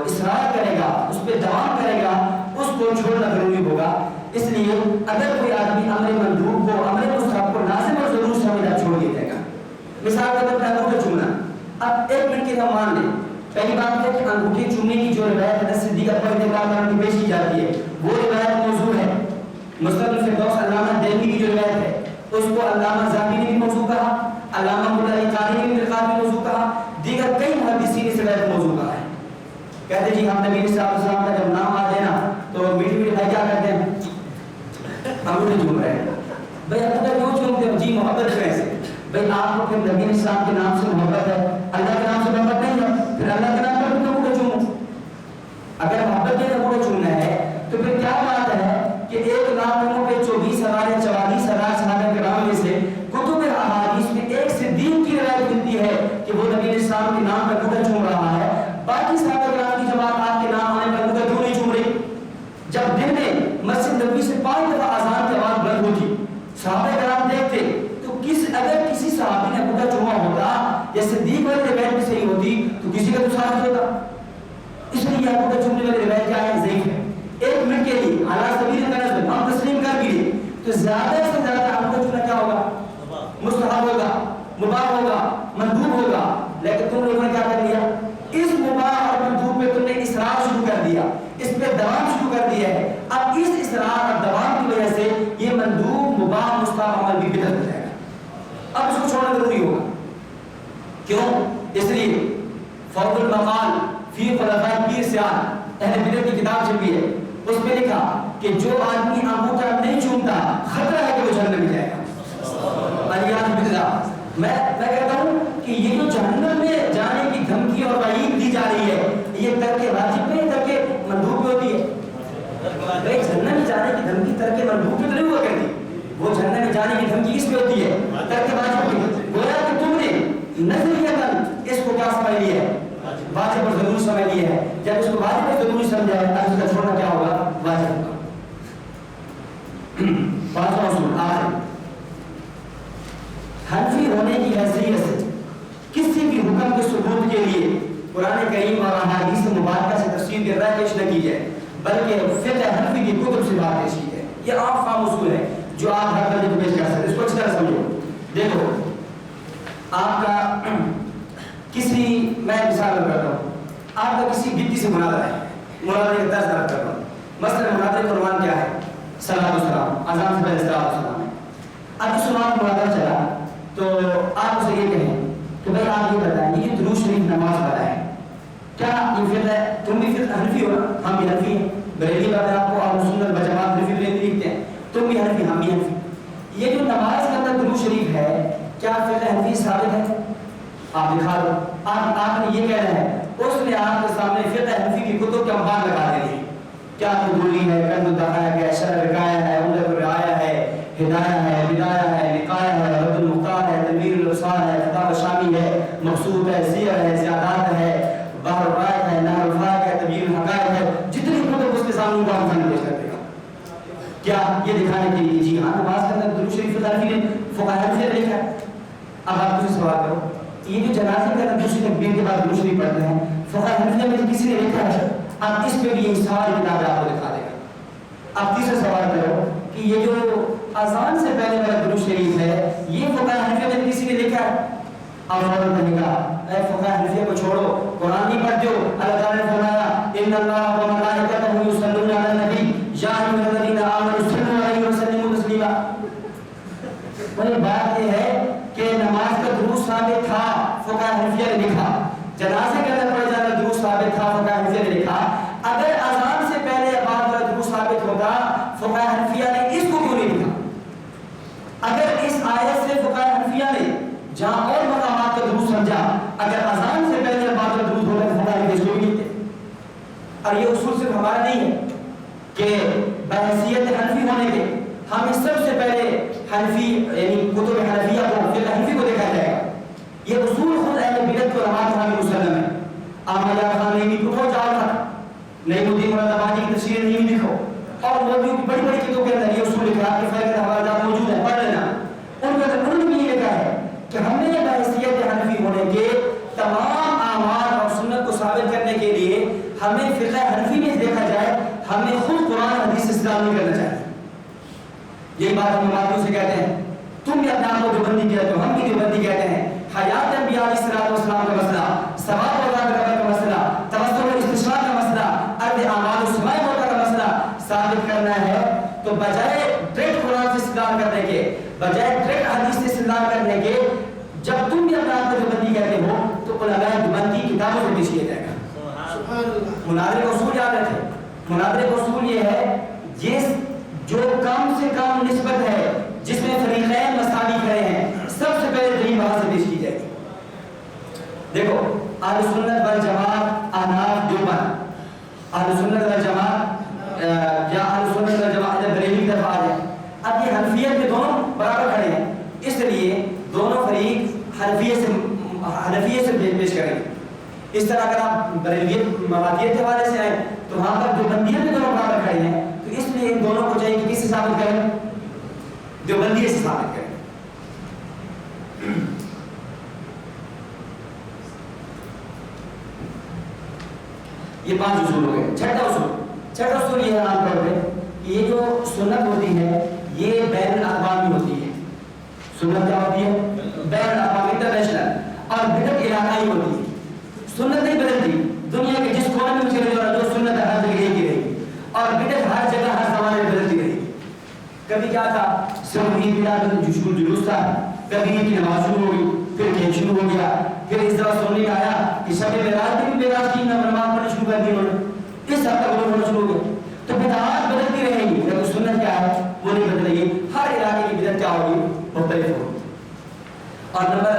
اصرار کرے گا اس پہ دوام کرے گا اس کو چھوڑنا ضروری ہوگا. اس لیے اگر کوئی آدمی امر مندوب کو امر مستحب کو لازم اور ضرور سمجھا چھوڑ دیا جائے گا. مثال کے طور پر انگوٹھے چومنا. اب ایک منٹ کے ہم مان لیں پہلی بات ہے کہ انگوٹھے چومنے کی جو روایت حضرت صدیق اکبر رضی اللہ عنہ کی پیش کی جاتی ہے وہ روایت موضوع ہے. مستدرک الفردوس علامہ دہلوی کی جو روایت ہے اس کو علامہ ذہبی نے بھی موضوع کہا علامہ ملا علی قاری نے بھی مرقات میں موضوع کہا دیگر کئی محدثین اس روایت موضوع کہا ہے. کہتے جی ہم نبی صلی اللہ علیہ وسلم کا جب نام آ دینا تو میٹھی میٹھی بھائی کیا کرتے ہیں انگوٹھے چوم رہے ہیں. بھائی انگوٹھے کیوں چومتے ہیں؟ جی محبت کی وجہ سے. بھائی آپ کو پھر نبی علیہ السلام کے نام سے محبت ہے اللہ کے نام سے محبت نہیں ہے پھر اللہ کے نام پر بھی انگوٹھے چومو. اگر محبت کے انگوٹھے چومنا ہے تو پھر کیا بات ہے کہ 1,00,000 پہ 24,000 یا 44,000 صحابہ کرام میں سے کتب احادیث میں ایک صدیق کی روایت ملتی ہے کہ وہ نبی علیہ السلام کے نام پر انگوٹھا چوم رہا ہے. باقی صحابہ کرام کی جماعت آپ کے نام آنے پر انگوٹھا کیوں نہیں چوم رہی؟ جب دن میں مسجد نبوی سے 5 دفعہ اذان کی آواز بلند ہوتی صحابہ کرام دیکھتے تو اگر کسی صحابی نے انگوٹھا چوما ہوتا یا صدیق والی روایت میں صحیح ہوتی تو کسی کا تو ساتھ ہوتا. اس لیے یہ انگوٹھا چومنے والی روایت کیا ہے ضعیف ہے. ایک منٹ کے لیے اعلیٰ سبیل تنزل ہم تسلیم کر بھی لیں تو زیادہ سے زیادہ انگوٹھا چومنا کیا ہوگا مستحب ہوگا مباح ہوگا مندوب ہوگا. لیکن تم لوگوں نے کیا کر دیا اس مباح اور مندوب پہ تم نے اصرار شروع کر دیا اس پہ دوام شروع کر دیا ہے. اب اس اصرار اور دوام کی وجہ سے یہ مندوب مباح مستحب عمل بھی بدعت ہو جائے گا. اب اس کو چھوڑنا ضروری ہوگا. کیوں؟ اس لیے فوق المقال فی خلفاء پیر سیاد اہل بدعت کی کتاب چھپی ہے اس میں لکھا کہ جو آدمی انگوٹھا نہیں چومتا خطرہ ہے کہ وہ جہنم میں جائے گا. الیاذ باللہ. میں کہتا ہوں کہ یہ جو جہنم میں جانے کی دھمکی اور وعید دی جا رہی ہے یہ ترک واجب میں ترک مندوب میں ہوتی ہے. بھائی جہنم میں جانے کی دھمکی ترک مندوب میں تو نہیں ہوا کرتی. وہ جہنم میں جانے کی دھمکی کس پہ ہوتی ہے ترک واجب میں. گویا کہ تم نے نظریہ اس کو کیا سمجھ لیا ہے واجب اور ضرور سمجھ لیا ہے. جب اس کو واجب اور ضروری سمجھا ہے تب اس کا چھوڑنا کیا ہوگا واجب ہوگا. پانچواں اصول آخر حنفی ہونے کی حیثیت سے کسی بھی حکم کے ثبوت کے لیے قرآن کریم اور احادیث مبارکہ سے تفسیر کے رائے پیش نہ کی جائے بلکہ فقہ حنفی کی کتب سے بات پیش کی جائے. یہ عام فہم اصول ہے جو آپ ہر بندے کو پیش کر سکتے. اس کو اچھی طرح سمجھو. دیکھو آپ کا کسی میں مثال کرتا ہوں آپ کا کسی گٹی سے مناظرہ ہے مناظرے کا طرز طرف کر رہا ہوں. مثلا مناظرے کا عنوان کیا ہے صلاۃ والسلام اذان سے پہلے صلاۃ والسلام ہے. اب اس عنوان مناظرہ چلا تو آپ اسے یہ کہیں کہ بھائی آپ یہ بتائیں یہ درود شریف نماز والا ہے کیا یہ فقہ ہے؟ تم بھی فقہ حنفی ہو نا ہم بھی حنفی ہیں. بریلی بات ہے آپ کو اہل سنت و جماعت حنفی لکھتے ہیں تم بھی حنفی ہم بھی حنفی. یہ جو نماز کے اندر درود شریف ہے کیا فقہ حنفی ثابت ہے؟ آپ دکھا دو. آپ نے یہ کہنا ہے اس نے آپ کے سامنے فقہ حنفی کی کتب کے انبار لگا دے کیا قبولی ہے قد الدخایا ہے شرع رکایا ہے عمدہ الرعایا ہے ہدایہ ہے بدایہ ہے نقایہ ہے رد المختار ہے تنویر الابصار ہے خطاب شامی ہے مقصود ہے سیر ہے زیادات ہے بحر الرائق ہے نہر الفائق ہے تبیین الحقائق ہے. جتنی کتب اس کے سامنے کا ہم پیش کر دے گا. کیا یہ دکھانے کے لیے جی ہاں نماز کے اندر درود شریف حنفی نے فقہ حنفی نے لکھا ہے. اب آپ مجھے سوال کرو یہ جو جنازے کے اندر دوسری تکبیر کے بعد درود شریف پڑھتے ہیں فقہ حنفی میں کسی نے لکھا ہے؟ اب اس پہ بھی یہ ساری کتابیں آپ کو دکھا دے گا. اب تیسرا سوال کرو کہ یہ جو اذان سے پہلے والا درود شریف ہے یہ فقہ حنفی میں کسی نے لکھا ہے؟ اب فوراً کہے گا اے فقہ حنفیہ کو چھوڑو، قرآن نہیں پڑھتے ہو؟ اللہ تعالیٰ نے فرمایا ان اللہ و ملائکتہ یصلون علی النبی یا ایھا الذین آمنوا صلوا علیہ وسلموا تسلیما۔ وہی بات یہ ہے کہ نماز کا دروس ثابت تھا، فقہ حنفیہ نے لکھا، جنازے کے اندر پڑھے جانا دروس ثابت تھا، فقہ حنفیہ نے لکھا۔ اگر اذان سے پہلے بعد والا دروس ثابت ہوتا، فقہ حنفیہ نے اس کو کیوں نہیں لکھا؟ اگر اس آیت سے فقہ حنفیہ نے جہاں اور مقامات کا دروس سمجھا، اگر اذان سے پہلے بعد والا دروس ہوتا تو فقہ حنفیہ اس کو بھی لکھتے۔ اور یہ اصول صرف ہمارا نہیں ہے کہ بحیثیت حنفی ہونے کے ہمیں سب سے پہلے حنفی یعنی کتب حنفیہ کو، فقہ حنفی کو دیکھا جائے گا۔ یہ اصول خود اہل بدعت کو علماء کرام میں مسلم ہے۔ احمد خان نہیں بھی اٹھو جاؤ تھا، نئی الدین مراد آبادی کی تفسیر نہیں لکھو، اور مولویوں کی بڑی بڑی کتابوں کے اندر یہ اصول لکھا کہ فقہ کے حوالے جات موجود ہیں، پڑھ لینا۔ ان کے اندر انہوں نے یہ لکھا ہے کہ ہم نے بحیثیت حنفی ہونے کے تمام اعمال اور سنت کو ثابت کرنے کے لیے ہمیں فقہ حنفی میں دیکھا جائے، ہمیں خود قرآن حدیث سے استدلال نہیں کرنا چاہیے۔ یہی بات ہم ماتوں سے کہتے ہیں، تم بھی اپنے آپ کو دیوبندی کہتے ہو، ہم بھی دیوبندی کہتے ہیں۔ حیات انبیاء علیہ السلام کا مسئلہ، ثواب اور عذاب کا مسئلہ، توسل و استشفاء کا مسئلہ، ارد اعمال و سماع موت کا مسئلہ ثابت کرنا ہے تو بجائے ڈائریکٹ قرآن سے استدلال کرنے کے، بجائے ڈائریکٹ حدیث سے استدلال کرنے کے، جب تم بھی اپنے آپ کو دیوبندی کہتے ہو تو علماء دیوبندی کتابوں سے پیش کیا جائے گا۔ مناظرے کا اصول یاد رکھیں، مناظرے کا اصول یہ ہے جس جو کم سے کم نسبت ہے، جس میں فریقین مساوی کھڑے ہیں، سب سے پہلے دلیل وہاں سے پیش کی جائے گی۔ دیکھو اہل سنت والجماعت احناف دیوبند، اہل سنت والجماعت یا اہل سنت والجماعت جب بریلوی کی طرف آ جائیں، اب یہ حنفیت کے دونوں برابر کھڑے ہیں، اس لیے دونوں فریق حنفیت سے پیش کریں گے۔ اس طرح اگر آپ بریلویت موادیت کے حوالے سے آئیں تو وہاں پر دیوبندیت میں دونوں برابر کھڑے ہیں، تو اس لیے ان دونوں کو چاہیے کہ کس سے ثابت کریں؟ دیوبندی سے ثابت کریں۔ یہ 5 اصول ہو گئے۔ چھٹا اصول یہ ہے عام طور پہ کہ یہ جو سنت ہوتی ہے یہ بین الاقوامی ہوتی ہے۔ سنت کیا ہوتی ہے؟ بین الاقوامی، انٹرنیشنل، اور بدعت علاقائی ہوتی ہے۔ سنت نہیں بدلتی، دنیا کے جس کونے میں چلے جاؤ جو سنت ہر جگہ ایک ہی رہے گی، اور بدعت ہر جگہ ہر زمانے میں بدلتی رہے گی۔ کبھی کیا تھا، صرف عید میلاد جلوس تھا، کبھی عید کی نماز شروع ہوئی، پھر کھیل شروع ہو گیا، پھر اس طرح سننے میں آیا کہ شب معراج بھی معراج کی نماز پڑھنا شروع کر دی انہوں نے، اس حد تک ہونا شروع ہو گیا۔ تو بدعات بدلتی رہیں گی، لیکن سنت کیا ہے وہ نہیں بدلے گی، ہر علاقے کی بدعت کیا ہوگی؟ مختلف ہوگی۔ اور نمبر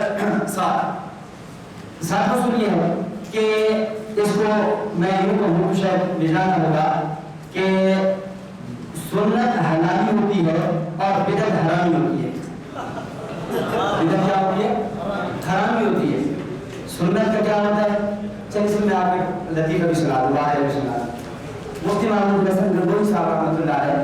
7 اصول یہ ہے کہ اس کو میں یوں کہوں شاید بجانا ہوگا کہ سنت حلالی ہوتی ہے اور بدعت حرامی ہوتی ہے۔ بدعت کیا ہوتی ہے؟ حرامی ہوتی ہے۔ سنت کا کیا ہوتا ہے؟ چلیے اس میں آپ ایک لطیفہ بھی سنا دوں، واقعہ بھی سنا دوں۔ مفتی محمود حسن گنگوئی صاحب رحمۃ اللہ علیہ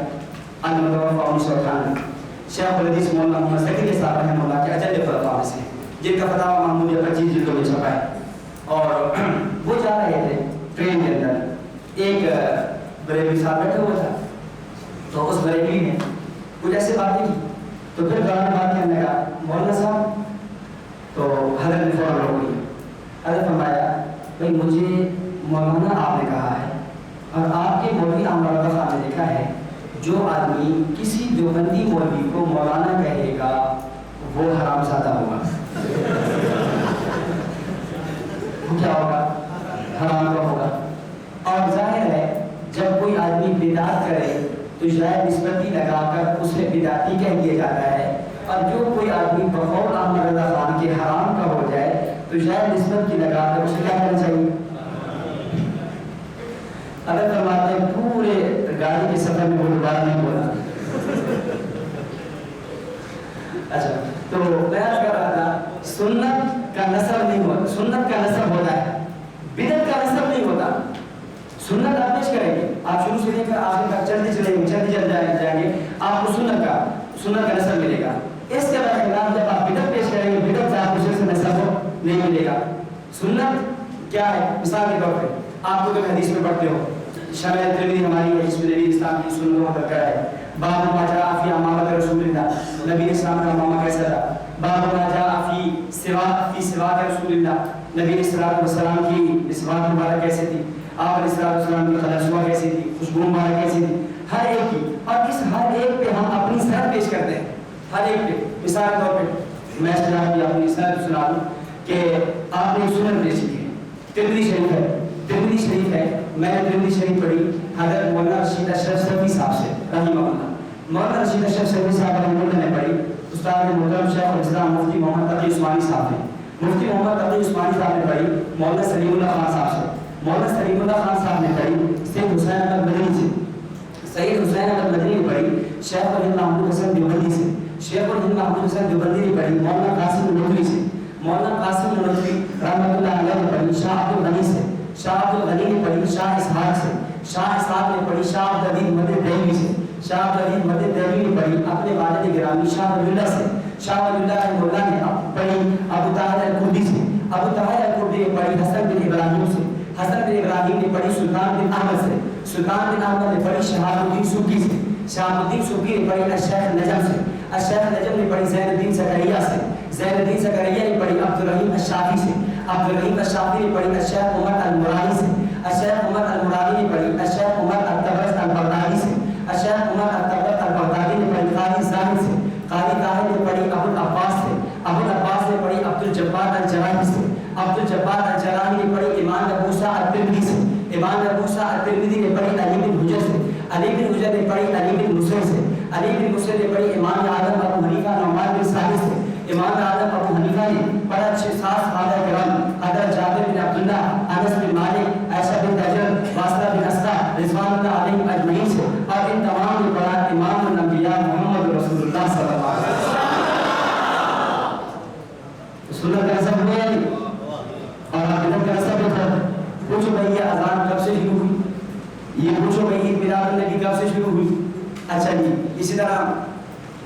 المتوفی 1998 شیخ الحدیث مولانا محمد زکریا صاحب رحمہ اللہ کے اجل خلفاء میں سے، جن کا فتاوی محمودیہ 25 جلدوں میں چھپا ہے۔ اور وہ جا رہے تھے ٹرین کے اندر، ایک بریلوی صاحب بیٹھا ہوا تھا، تو اس بریلوی نے کچھ ایسے باتیں کی، تو پھر دوران بات کرنے لگا مولانا صاحب، تو حضرت نے فوراً روک لیا۔ حضرت فرمایا بھائی مجھے مولانا آپ نے کہا ہے، اور آپ کے مولوی عمر صاحب نے لکھا ہے جو آدمی کسی دیوبندی مولوی کو مولانا کہے گا وہ حرام زادہ ہوگا۔ وہ کیا ہوگا؟ حرام کا ہوگا۔ اور ظاہر ہے جب کوئی آدمی بدعت کرے تو شاید نسبتی لگا کر اسے بدعتی کہہ دیا جاتا ہے، اور جو کوئی آدمی بقول احمد رضا خان کے حرام کا ہو جائے تو شاید نسبت کی لگا کر اسے کیا کرنا چاہیے؟ اگر فرماتے ہیں پورے گاڑی کے سفر میں وہ دوبارہ نہیں بولا۔ اچھا، تو بیان کر رہا تھا سنت کا نسب نہیں ہوتا، سنت کا نسب ہوتا ہے، بدعت کا نسب نہیں ہوتا۔ سنت آپ پیش کریں گے، آپ شروع سے لے کر آخر تک چلتے چلیں گے، چلتے جائیں گے، آپ کو سنت کا نسب ملے گا۔ اس کے برخلاف جب آپ بدعت پیش کریں گے، بدعت سے آپ کو نسب نہیں ملے گا۔ سنت کیا ہے؟ مثال کے طور پہ آپ کو حدیث میں پڑھتے ہو، شمائل ترمذی ہماری ہے جس میں نبی اسلام کی سنتوں کا تذکرہ ہے۔ باب ما جاء فی امامۃ رسول اللہ، نبی اسلام کا امامہ کیسا تھا۔ باب ما جاء فی سوا رسول اللہ، نبی علیہ الصلوۃ والسلام کی مسواک مبارک کیسے تھی، آپ علیہ الصلوۃ والسلام کی خلشوا کیسی تھی، خوشبو مبارک کیسی تھی، ہر ایک کی، اور اس ہر ایک پہ ہم اپنی سند پیش کرتے ہیں، ہر ایک پہ. مثال کے طور پہ میں جناب کی اپنی سند سنا دوں کہ آپ نے سنن پیش کی ہے، ترمذی شریف ہے، ترمذی شریف ہے، میں نے ترمذی شریف پڑھی حضرت مولانا رشید اشرف صفی صاحب سے رحمہ اللہ. مولانا رشید اشرف صفی صاحب رحمہ اللہ نے پڑھی، استاد محترم شیخ الاسلام مفتی محمد تقی عثمانی صاحب نے، مفتی محمد تقی عثمانی صاحب نے پڑھی مولانا سلیم اللہ خان صاحب سے، مولانا سلیم اللہ خان صاحب نے پڑھی سید حسین احمد مدنی سے، سید حسین احمد مدنی نے پڑھی شیخ الہند محمود حسن دیوبندی سے، شیخ الہند محمود حسن دیوبندی نے پڑھی مولانا قاسم ندوی سے، مولانا قاسم ندوی رحمۃ اللہ علیہ نے پڑھی شاہ عبد الغنی سے، شاہ عبد الغنی نے پڑھی شاہ اسحاق سے، شاہ اسحاق نے پڑھی شاہ عبد العزیز مدد دہلوی سے، شاہ عبد العزیز مدد دہلوی نے پڑھی اپنے والد گرامی شاہ ولی اللہ سے، شاہ ولی اللہ رحمہ اللہ نے پڑھی ابو طاہر الکردی سے، ابو طاہر الکردی نے پڑھی حسن بن ابراہیم سے، حسن بن ابراہیم نے پڑھی سلطان بن احمد سے، سلطان بن احمد نے پڑھی شہاب الدین سبکی سے، شہاب الدین سبکی نے پڑھی الشیخ نجم سے، الشیخ نجم نے پڑھی زین الدین زکریا سے، زین الدین زکریا نے پڑھی عبد الرحیم الشافعی سے، عبد الرحیم الشافعی نے پڑھی الشیخ عمر المرادی سے، الشیخ عمر المرادی نے پڑھی الشیخ عمر الطبرس البغدادی سے، الشیخ عمر الطبرس البغدادی نے پڑھی قاضی زاہد سے، قاضی زاہد نے پڑھی ابو العباس سے، ابو العباس نے پڑھی عبد الجبار الجراحی سے، عبد الجبار الجراحی نے پڑھی امام ابو موسیٰ الترمذی سے، امام ابو موسیٰ الترمذی نے پڑھی علی بن حجر سے، علی بن حجر نے پڑھی علی بن مسلم سے، علی بن مسلم نے پڑھی امام اعظم ابو حنیفہ نعمان بن ثابت سے، امام اعظم ابو حنیفہ نے پڑھا 6 صحابہ کرام حضرت جابر بن عبداللہ، انس بن مالک، عائشہ بن حجر، واسطہ بن اسقا رضوان اللہ علیہم اجمعین سے، اور ان تمام نے پڑھا امام الانبیاء محمد رسول اللہ صلی اللہ علیہ وسلم. سنت کا سب ہویا نہیں اور بدعت کا سب ہوتا. پوچھو بھائی یہ اذان کب سے شروع ہوئی، یہ پوچھو بھائی عید میلاد النبی کب سے شروع ہوئی. اچھا جی اسی طرح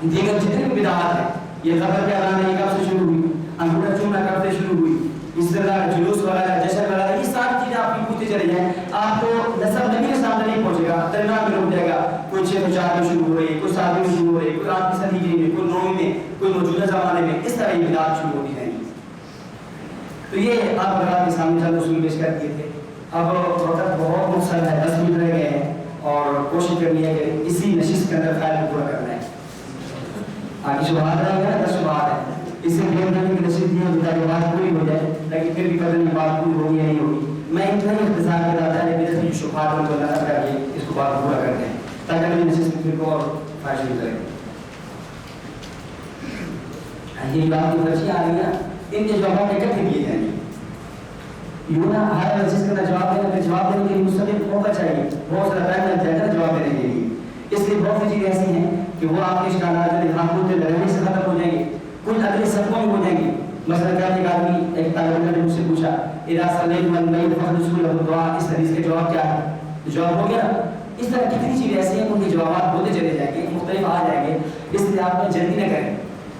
دیگر جتنے بھی بدعات ہیں، یہ قبر کے اذان یہ کب سے شروع ہوئی، انگوٹھا چومنا کب سے شروع ہوئی، اس طرح جلوس وغیرہ جشن وغیرہ، یہ ساری چیزیں آپ کی پوچھتے چلے جائیں، آپ کو نسب نبی کے سامنے نہیں پہنچے گا، درمیان میں رک جائے گا. کوئی 604 میں شروع ہو رہی ہے، کوئی 7 میں شروع ہو رہی ہے، کوئی 8 صدی ہجری میں، کوئی 9 میں، کوئی موجودہ زمانے میں، اس طرح یہ بدعات شروع ہوتی ہیں. تو یہ آپ حضرات کے سامنے چند اصول پیش کر دیے تھے. اب وقت بہت مختصر ہے، 10 منٹ رہ گئے ہیں اور کوشش کرنی ہے کہ اسی نشست کے اندر خیال کو پورا کرنا ہے. آگے شبہات رہے گا، 10 شبہات ہیں، اس سے ڈیڑھ گھنٹے کی نشست دی ہے تاکہ بات پوری ہو جائے، لیکن پھر بھی پتہ نہیں بات پوری ہوگی یا نہیں ہوگی. میں اتنا ہی اختصار کے ساتھ ہے کہ شبہات ان کو نظر کر کے اس کو بات پورا کرتے ہیں تاکہ اگلی نشست میں پھر کو اور خواہش نہیں کرے. یہ بات کی فرشی آ رہی ہے، ان کے جوابات اکٹھے کیے جائیں گے. یوں نہ ہر نشست کا جواب دینا، پھر جواب دینے کے لیے مستقل موقع چاہیے، بہت سارا ٹائم لگ جائے گا جواب دینے کے لیے. اس لیے بہت سی چیزیں ایسی ہیں کہ وہ آپ کے اشکالات جو دھیان ہوتے لگنے سے ختم ہو جائیں گے، کچھ اگلے صدقوں میں ہو جائیں گے. مثلا ایک آدمی ایک طالب علم نے مجھ سے پوچھا اذا صلیت من بیت فخرج له الدعاء، اس حدیث کا جواب کیا ہے؟ جواب ہو گیا. اس طرح کتنی چیزیں ایسی ہیں ان کے جوابات ہوتے چلے جائیں گے، مختلف آ جائیں گے. اس لیے آپ نے جلدی نہ کریں.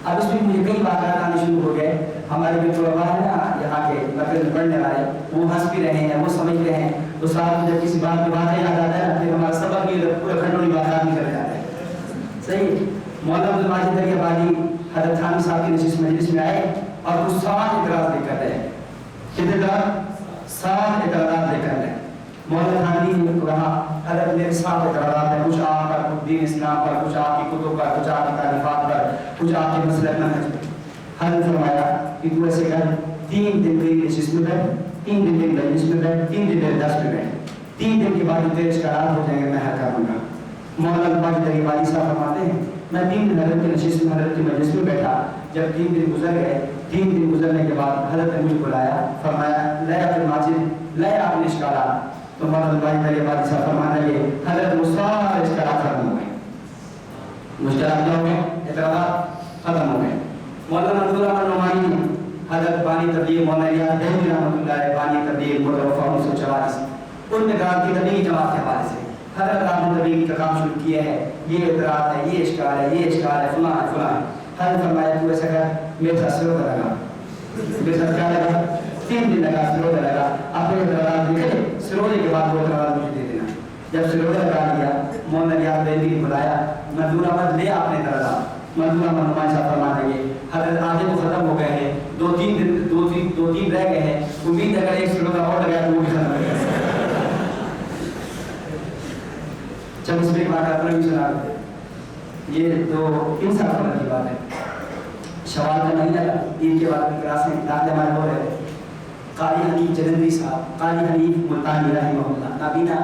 اب اس میں مجھے کئی واقعات آنے شروع ہو گئے. ہمارے جو طلباء ہیں نا یہاں کے مرکز میں پڑھنے والے، وہ ہنس بھی رہے ہیں، وہ سمجھ رہے ہیں. تو صاحب جب کسی بات کی بات یاد آتا ہے پھر ہمارا سبق بھی پورے کھنڈونی بات نہیں کر جاتا ہے. صحیح. مولانا عبد الماجد دریا بانی حضرت تھانوی صاحب کی نشست مجلس میں آئے اور کچھ 7 اعتراض لے کر رہے. کتنے کا 7 اعتراضات لے کر رہے. مولانا تھانوی نے کہا حضرت میرے 7 اعتراضات ہیں، کچھ آپ پر، کچھ دین اسلام پر، کچھ آپ کی کتب پر، کچھ آپ کی تعلیمات پر، کچھ آپ کے مسلک منہج پر. حضرت فرمایا کہ تو ایسے کر 3 دن میری نشست میں بیٹھ، 3 دن میری مجلس میں بیٹھ، 3 دن میرے درس میں بیٹھ، 3 دن کے بعد تیرے اشکالات ہو جائیں گے، میں حل کر دوں گا. مولانا عبد الماجد والی صاحب فرماتے ہیں میں 3 دن حضرت کی نشست میں حضرت کی مجلس میں بیٹھا. جب 3 دن گزر گئے، 3 دن گزرنے کے بعد حضرت نے مجھے بلایا، فرمایا لے عبد الماجد لے اپنے اشکالات. تو مولانا عبد الماجد صاحب فرمانے لگے حضرت وہ سارے اشکالات ختم ہو گئے. مشکلات کیا ہو گئے؟ اعتراضات ختم ہو گئے. مولانا عبد الرحمن نعمانی حضرت بانی تبلیغ مولانا ریاض دہلوی رحمۃ اللہ علیہ بانی تبلیغ متوفی 1944 ان میں کہا کہ تبلیغی جماعت کے حوالے سے حضرت آپ نے تبلیغی کا کام شروع کیا ہے، یہ اعتراض ہے، یہ اشکال ہے، یہ اشکال ہے، فلاں ہے فلاں ہے. حضرت فرمایا تو ایسا کر میرے ساتھ سروہ لگا، میرے ساتھ کیا لگا؟ 3 دن لگا سروہ لگا. اپنے اعتراضات لکھے، سروے کے بعد وہ اعتراضات مجھے دے دینا. جب سروہ لگا لیا مولانا ریاض دہلوی نے بلایا، منظور احمد لے اپنے اعتراضات. منظور احمد نعمانی صاحب فرمانے لگے حضرت آگے تو ختم ہو گئے ہیں، 2-3 دن امید اگر ایک سلوگا اور لگایا تو وہ بھی ختم ہو جائے. جب اس میں ایک بات آپ نے بھی سنا, یہ تو ان سال کی بات ہے, شوال کا مہینہ عید کے بعد کی کلاسیں داخلے ہمارے ہو رہے. قاری حنیف جلندری صاحب, قاری حنیف ملتانی رحمہ اللہ, نابینا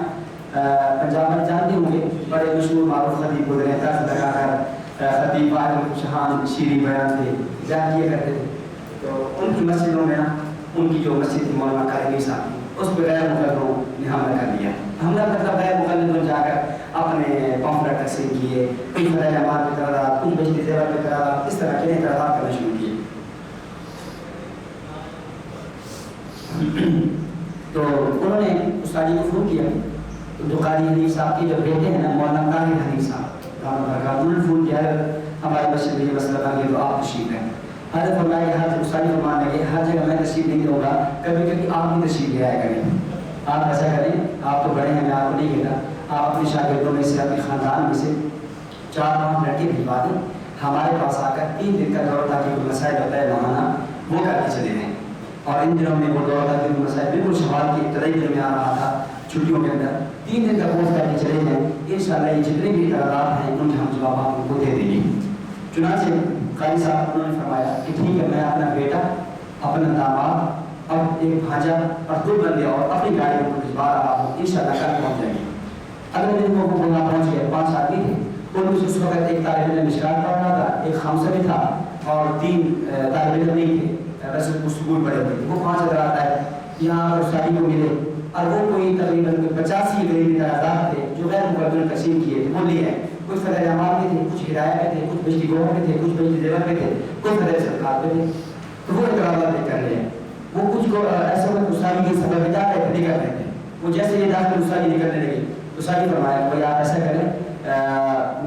پنجاب میں جانتے ہوں گے, بڑے مشہور معروف خطیب گزرے ہیں, طرز لگا کر خطیب واحد الشہان شیریں بیان تھے, بیان کیا کرتے تھے. تو ان کی مسجدوں میں نا, ان کی جو مسجد تھی مولانا قاری صاحب, اس پہ غیر مقلدوں نے حملہ کر دیا. حملہ مطلب غیر مقلدوں جا کر اپنے پامفلٹ تقسیم کیے, کچھ فتح جماعت پہ اعتراضات, کچھ بجلی زیور پہ اعتراضات, اس طرح کے اعتراضات کرنا شروع کیے. تو انہوں نے استاد جی کو فون کیا, تو قاری حنیف صاحب کے جو بیٹے ہیں نا مولانا قاری حنیف صاحب, انہوں نے فون کیا ہماری مسجد میں یہ مسئلہ بن گیا تو آپ تشریف لیں. حضرت فرمایا کہ حضرت استاد جی فرمان لگے ہر جگہ میں تشریف نہیں دوں گا, کبھی کبھی آپ بھی تشریف لے آیا کریں. آپ ایسا کریں, آپ تو بڑے ہیں, میں آپ کو نہیں کہتا, آپ اپنے شاگردوں میں سے, اپنے خاندان میں سے 4-5 لڑکے بھجوا دیں ہمارے پاس آ کر 3 دن کا دور تاکہ کوئی مسائل ہوتا ہے ماہانہ وہ کر کے چلے جائیں. اور ان دنوں میں وہ دور تاکہ کوئی مسائل بالکل شوال کی ابتدائی دن میں آ رہا تھا, چھٹیوں کے اندر 3 دن کا کورس کر کے چلے جائیں. انشاءاللہ یہ جتنے بھی اعتراضات ہیں ان کے ہم جواب آپ کو دے دیں گے. چنانچہ قاری صاحب انہوں نے فرمایا کہ ٹھیک ہے, میں اپنا بیٹا, اپنا داماد, اب ایک بھانجا اور 2 بندے اور اپنی گاڑی کو بھجوا رہا ہوں, انشاءاللہ کل پہنچ جائیں گے. اگلے دن وہ وہاں پہنچ گئے. 5 آدمی تھے, ان میں سے اس وقت ایک طالب علم مشکات پڑھ رہا تھا, ایک خامسہ بھی تھا, اور 3 طالب علم نہیں تھے, ویسے وہ سکول پڑے ہوئے تھے. وہ 5 حضرات آئے یہاں پر استادی کو ملے, اور وہ کوئی تقریباً 85 قریب اعتراضات تھے جو غیر مقدر تقسیم کیے تھے, وہ لیے ہیں. کچھ فتح جماعت میں تھے, کچھ ہدایت میں تھے, کچھ بجلی گوہر میں تھے, کچھ بجلی زیور میں تھے, کچھ فتح سرکار میں تھے. تو وہ اعتراضات لے کر لے, وہ کچھ کو ایسے میں استادی کی سبب بجا رہے تھے, نہیں کر رہے تھے. وہ جیسے یہ داخل استادی نکلنے لگی, استادی فرمایا کوئی آپ ایسا کریں,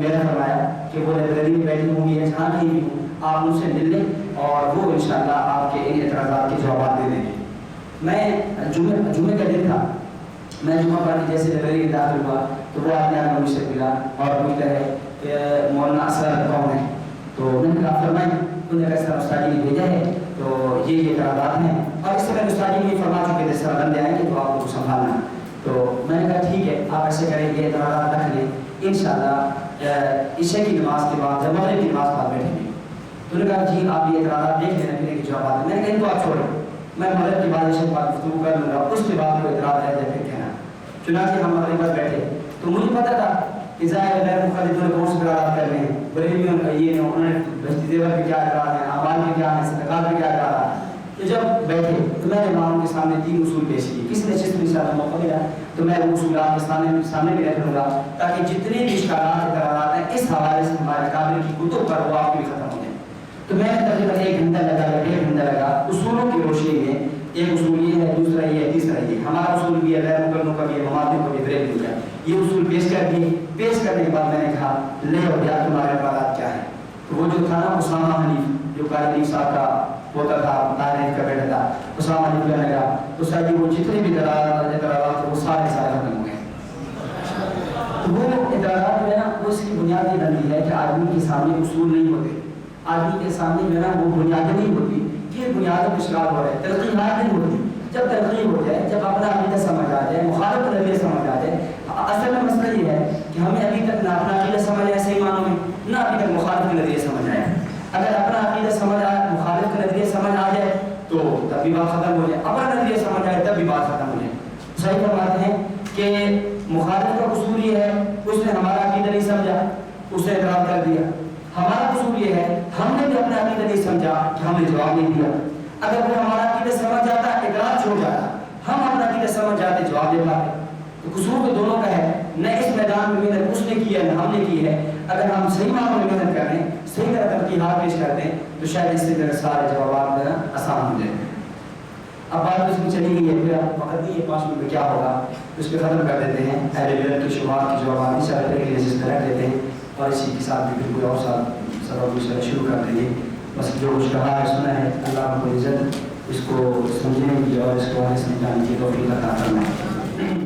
میرا فرمایا کہ وہ لائبریری میں بیٹھی ہوں گی یا جہاں کہیں بھی ہوں, آپ ان سے مل لیں اور وہ انشاءاللہ آپ کے ان اعتراضات کے جوابات دے دیں گے. میں جمعے کا دن تھا, میں جمعہ پڑھ کے جیسے لائبریری میں داخل ہوا تو وہ آدمی آگے مجھ سے ملا اور پوچھتا ہے کہ مولانا اسرار کون ہے. تو میں نے کہا فرمائیں. انہوں نے کہا سر استاد جی نے بھیجا ہے, تو یہ اعتراضات ہیں, اور اس طرح استاد جی نے فرما چکے تھے سر بندے آئیں گے تو آپ کو سنبھالنا. تو میں نے کہا ٹھیک ہے, آپ ایسے کریں, یہ اعتراضات رکھ لیں, انشاءاللہ عشاء کی نماز کے بعد جب مغرب کی نماز بعد بیٹھیں گے. تو انہوں نے کہا جی آپ یہ اعتراضات دیکھ لینا, پھر ایک جواب آتے. میں نے کہا ان کو آپ چھوڑیں, میں مغرب کی بعد عشاء کے بعد گفتگو کر لوں گا, اس کے بعد کوئی اعتراض رہ جائے پھر کہنا. چنانچہ ہم مغرب پر بیٹھے تو مجھے پتا تھا کہ ظاہر غیر مخالفوں نے کون سے اعتراضات کر رہے ہیں, بریلویوں کا یہ انہوں نے بجلی زیور پہ کیا اعتراض ہیں, اعمال پہ کیا ہے, صدقات پہ کیا اعتراض ہے. تو جب بیٹھے تو میں نے امام کے سامنے 3 اصول پیش کیے. کسی نے جس میں انشاءاللہ موقع ملا تو میں وہ اصول آپ کے سامنے بھی رکھ لوں گا تاکہ جتنے بھی اشکالات اعتراضات ہیں اس حوالے سے ہمارے قابل کی کتب پر وہ آپ کے بھی ختم ہو جائیں. تو میں نے تقریباً 1 گھنٹہ لگا یا 1.5 گھنٹہ لگا اصولوں کی روشنی میں. ایک اصول یہ ہے, دوسرا یہ ہے, تیسرا یہ. ہمارا اصول بھی ہے, غیر مقلدوں کا بھی ہے, مماثلوں کا بھی, بریلویوں کا. یہ اصول پیش کر دیے. پیش کرنے کے بعد میں نے کہا لے ہو گیا, تمہارے اعتراضات کیا ہے. تو وہ جو تھا نا اسامہ حنیف, جو قاری حنیف صاحب کا پوتا تھا, طاہر کا بیٹا تھا, اسامہ حنیف کہنے لگا تو سر جی وہ جتنے بھی اعتراضات تھے وہ سارے ختم ہو گئے. تو وہ اعتراضات جو ہے نا وہ اس کی بنیاد یہ بنتی ہے کہ آدمی کے سامنے اصول نہیں ہوتے, آدمی کے سامنے جو ہے نا وہ بنیادیں نہیں ہوتی, یہ بنیادوں پر اشکال ہو رہا ہے, ترقیحات نہیں ہوتی. جب ترقی ہو جائے, جب اپنا عقیدہ سمجھ آ جائے, مخالف نظریہ سمجھ آ جائے. اصل میں مسئلہ یہ ہے کہ ہمیں ابھی تک نہ اپنا عقیدہ سمجھ آیا صحیح معنوں میں, نہ ابھی تک مخالف کا نظریہ سمجھ آیا. اگر اپنا عقیدہ سمجھ آئے, مخالف کا نظریہ سمجھ آ جائے تو تب بھی بات ختم ہو جائے, اپنا نظریہ سمجھ آئے تب بھی بات ختم ہو جائے. صحیح فرماتے ہیں کہ مخالف کا قصور یہ ہے اس نے ہمارا عقیدہ نہیں سمجھا, اس نے اعتراض کر دیا. ہمارا قصور یہ ہے ہم نے بھی اپنا عقیدہ نہیں سمجھا کہ ہم نے جواب نہیں دیا. اگر وہ ہمارا عقیدہ سمجھ جاتا, اعتراض چھوڑ جاتا, ہم اپنا عقیدہ سمجھ جاتے, جواب دے پاتے. تو قصور تو دونوں کا ہے, نہ اس میدان میں محنت اس نے کی ہے نہ ہم نے کی ہے. اگر ہم صحیح معنوں میں محنت کر لیں, صحیح طرح ترقیحات پیش کر دیں تو شاید اس سے سارے جوابات دینا آسان ہو جائیں. اب بات اس میں چلی گئی ہے, پھر وقت نہیں ہے 5 منٹ میں کیا ہوگا, اس پہ ختم کر دیتے ہیں. اہل بیت کے شبہات کے جوابات انشاءاللہ کے لیے جس طرح لیتے ہیں, اور اسی کے ساتھ بھی کوئی اور سبق شروع کر دیں گے. بس جو کچھ کہا ہے سنا ہے, اللہ کو عزت اس کو سمجھنے کی اور اس کو سمجھانے کی توفیق عطا فرمائے.